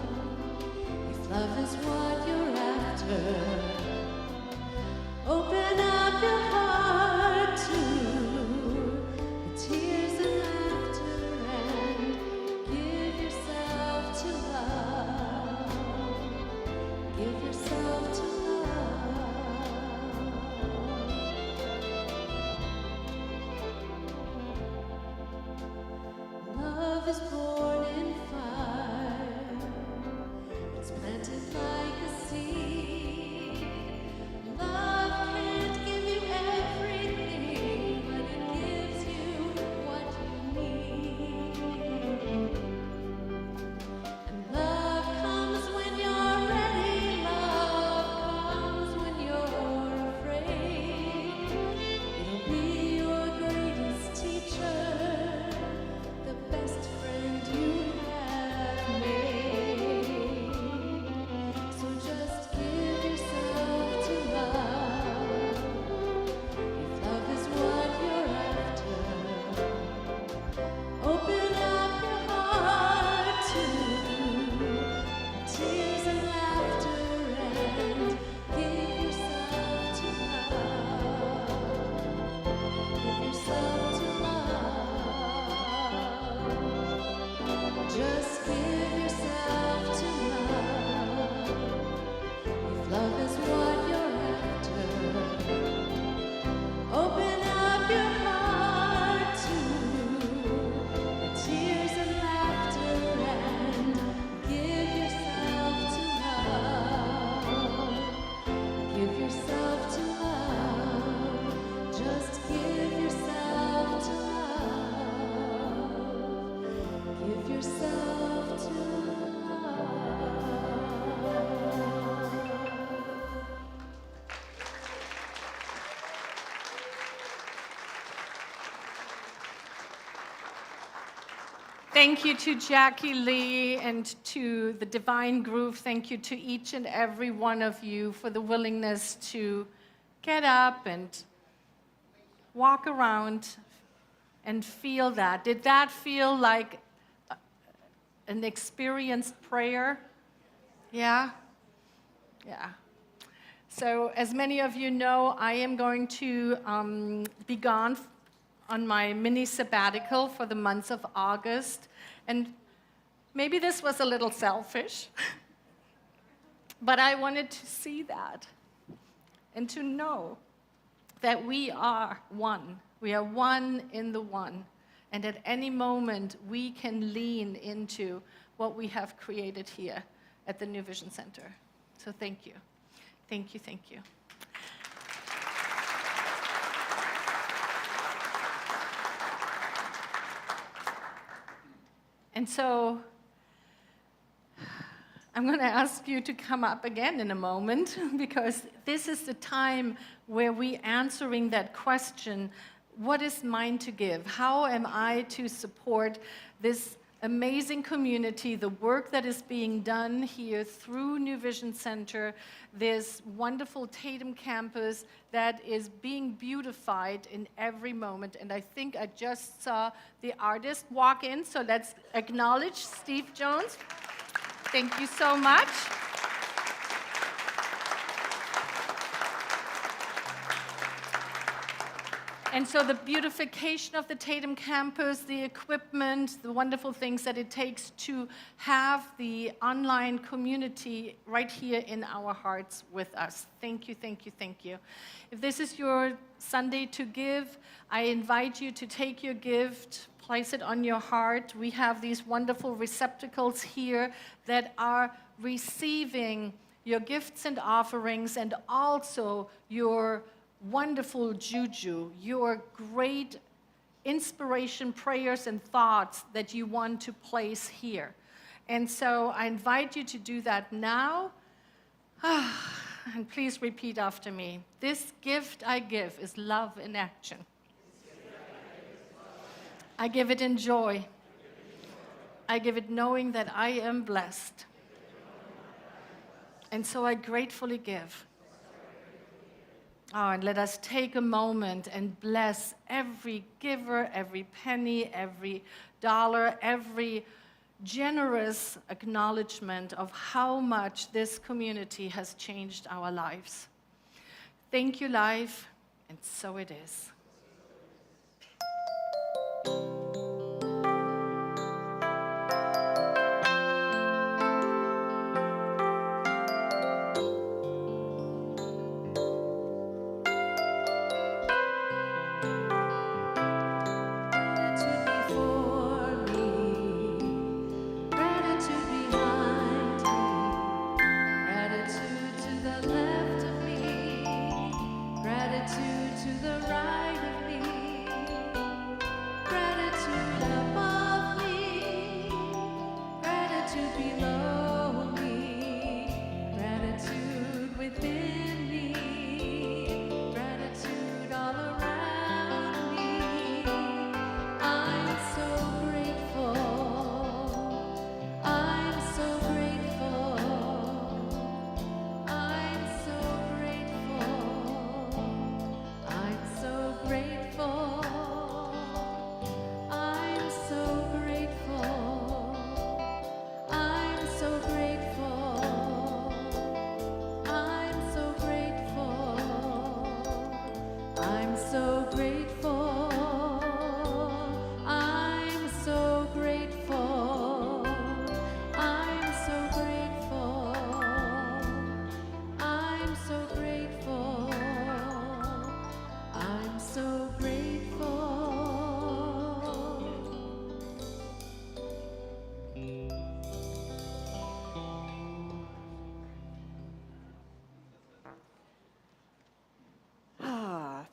if love is what you're after. Open up your heart to the tears and laughter, and give yourself to love. Give yourself to love. Love is born in fire. It's planted like a seed. Love can't give you everything, but it gives you what you need. And love comes when you're ready. Love Thank you to Jackie Lee and to the Divine Groove. Thank you to each and every one of you for the willingness to get up and walk around and feel that. Did that feel like an experienced prayer? Yeah? Yeah. So as many of you know, I am going to be gone on my mini sabbatical for the month of August. And maybe this was a little selfish, but I wanted to see that and to know that we are one. We are one in the one. And at any moment, we can lean into what we have created here at the New Vision Center. So thank you. Thank you, thank you. And so I'm going to ask you to come up again in a moment, because this is the time where we're answering that question, what is mine to give? How am I to support this amazing community, the work that is being done here through New Vision Center, this wonderful Tatum campus that is being beautified in every moment. And I think I just saw the artist walk in, so let's acknowledge Steve Jones. Thank you so much. And so the beautification of the Tatum campus, the equipment, the wonderful things that it takes to have the online community right here in our hearts with us. Thank you, thank you, thank you. If this is your Sunday to give, I invite you to take your gift, place it on your heart. We have these wonderful receptacles here that are receiving your gifts and offerings, and also your wonderful juju, your great inspiration, prayers, and thoughts that you want to place here. And so I invite you to do that now. And please repeat after me. This gift I give is love in action. I give it in joy. I give it knowing that I am blessed. And so I gratefully give. Oh, and let us take a moment and bless every giver, every penny, every dollar, every generous acknowledgement of how much this community has changed our lives. Thank you, life, and so it is.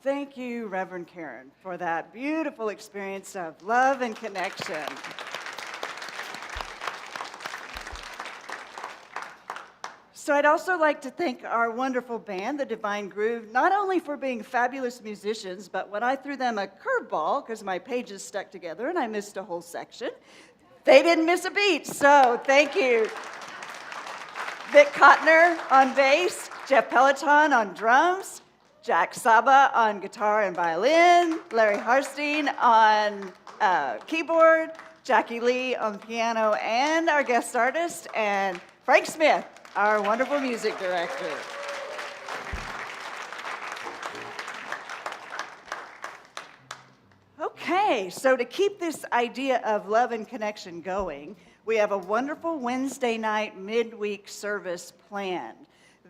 Thank you, Reverend Karin, for that beautiful experience of love and connection. So I'd also like to thank our wonderful band, the Divine Groove, not only for being fabulous musicians, but when I threw them a curveball, because my pages stuck together and I missed a whole section, They didn't miss a beat, so thank you. Vic Kottner on bass, Jeff Peloton on drums, Jack Saba on guitar and violin, Larry Harstein on keyboard, Jackie Lee on piano, and our guest artist, and Frank Smith, our wonderful music director. Okay, so to keep this idea of love and connection going, we have a wonderful Wednesday night midweek service planned.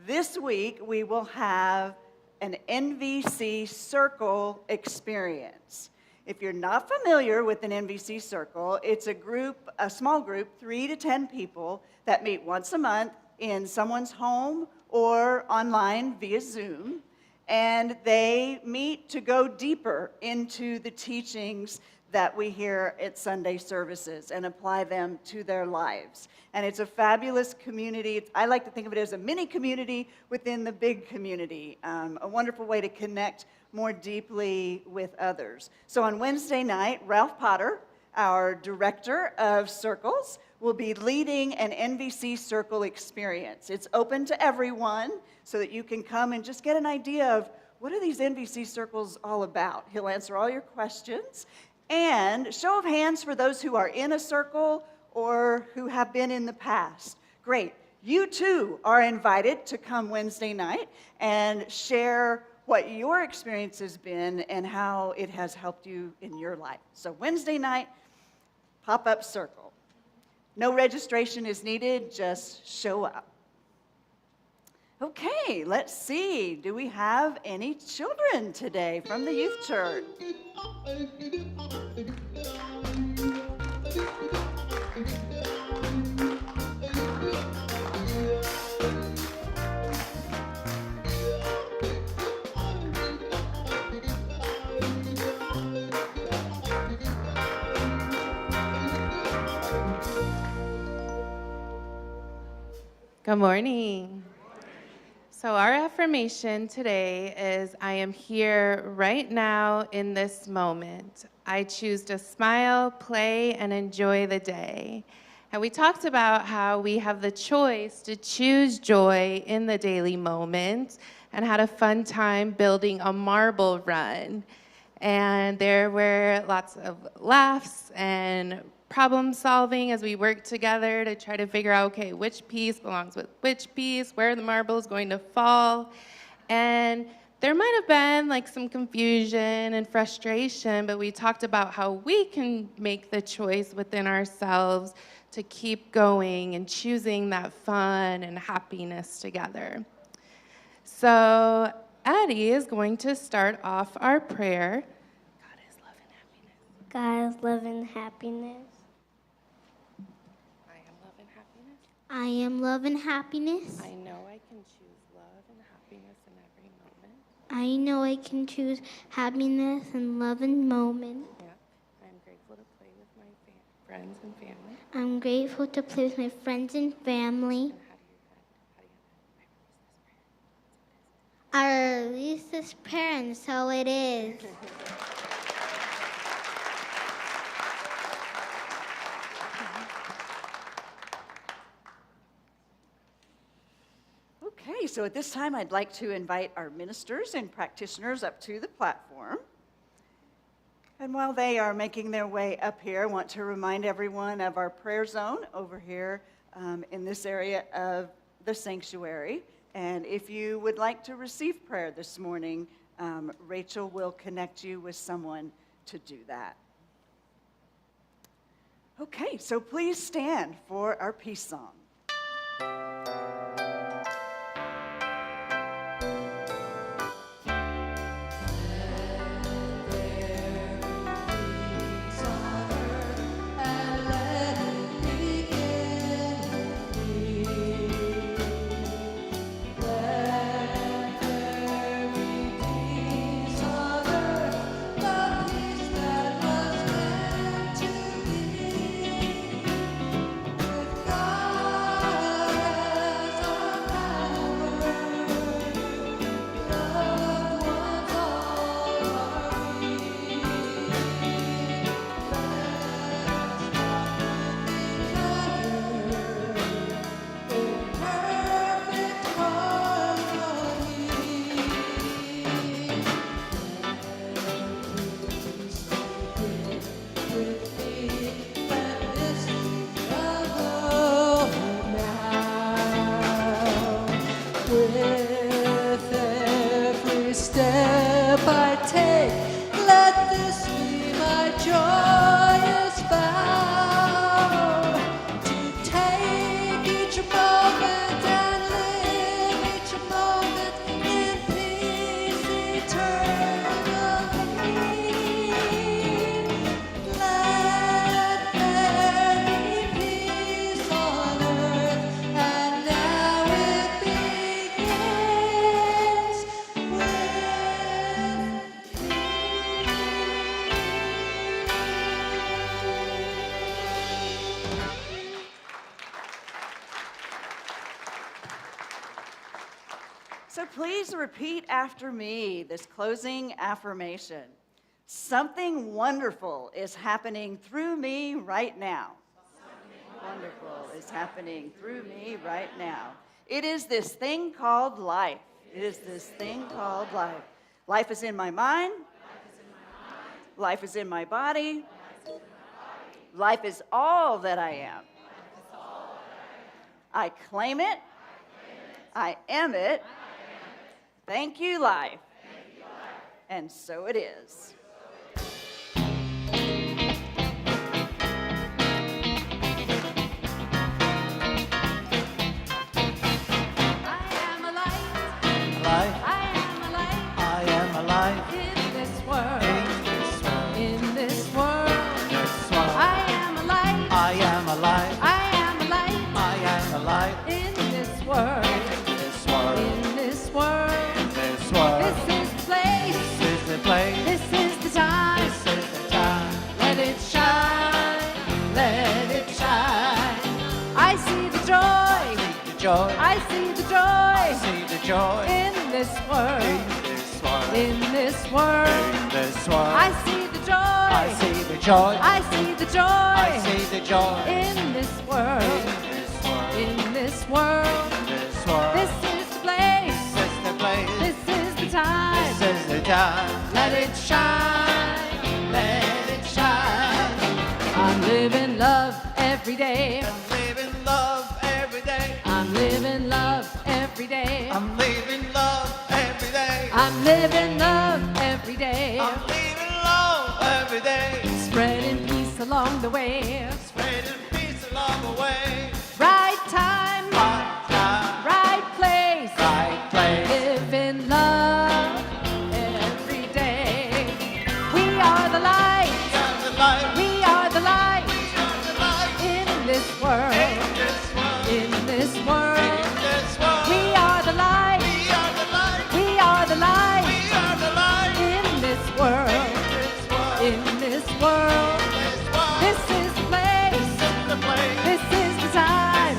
This week, we will have an NVC Circle experience. If you're not familiar with an NVC Circle, it's a small group, 3 to 10 people that meet once a month in someone's home or online via Zoom. And they meet to go deeper into the teachings that we hear at Sunday services and apply them to their lives. And it's a fabulous community. I like to think of it as a mini community within the big community, a wonderful way to connect more deeply with others. So on Wednesday night, Ralph Potter, our director of circles, will be leading an NVC Circle experience. It's open to everyone so that you can come and just get an idea of what are these NVC Circles all about. He'll answer all your questions. And show of hands for those who are in a circle or who have been in the past. Great. You too are invited to come Wednesday night and share what your experience has been and how it has helped you in your life. So Wednesday night, pop-up circle. No registration is needed, just show up. Okay, let's see. Do we have any children today from the youth church? Good morning. So our affirmation today is, I am here right now in this moment. I choose to smile, play, and enjoy the day. And we talked about how we have the choice to choose joy in the daily moments and had a fun time building a marble run. And there were lots of laughs and problem solving as we worked together to try to figure out, okay, which piece belongs with which piece, where the marble is going to fall. And there might have been like some confusion and frustration, but we talked about how we can make the choice within ourselves to keep going and choosing that fun and happiness together. So Addie is going to start off our prayer. God is love and happiness. God is love and happiness. I am love and happiness. I am love and happiness. I know I can choose love and happiness in every moment. I know I can choose happiness and love in moment. Yeah. I'm grateful to play with my friends and family. I'm grateful to play with my friends and family. I release this prayer, and so it is. Okay, so at this time, I'd like to invite our ministers and practitioners up to the platform. And while they are making their way up here, I want to remind everyone of our prayer zone over here in this area of the sanctuary. And if you would like to receive prayer this morning, Rachel will connect you with someone to do that. Okay, so please stand for our peace song. God So please repeat after me this closing affirmation. Something wonderful is happening through me right now. Something wonderful is happening through me right now. It is this thing called life. It is this thing called life. Life is in my mind. Life is in my body. Life is all that I am. I claim it. I am it. Thank you, life. And so it is. I see the joy in this world. In this world. I see the joy. I see the joy. I see the joy in this world. In this world. This is the place. This is the time. Let it shine. Let it shine. I'm living love every day. I'm living love every day. I'm living love every day. I'm living love every day. I'm living love every day. I'm living love every day. Spreading peace along the way. Spreading peace along the way. Right time. Right time. Right place. Right place. Live in love every day. We are the light. We are the light. We are the light. We are the light in this world. In this world, we are the light. We are the light. We are the light. We are the light in this world. In this world, this is the place. This is the time.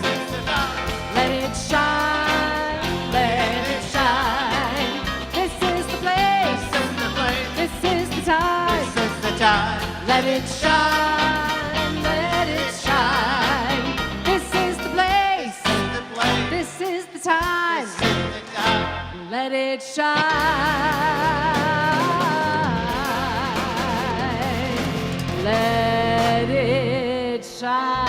Let it shine. Let it shine. This is the place. This is the time. Let it shine. Let it shine. This is the place. This is the time. Let it shine. Let it shine.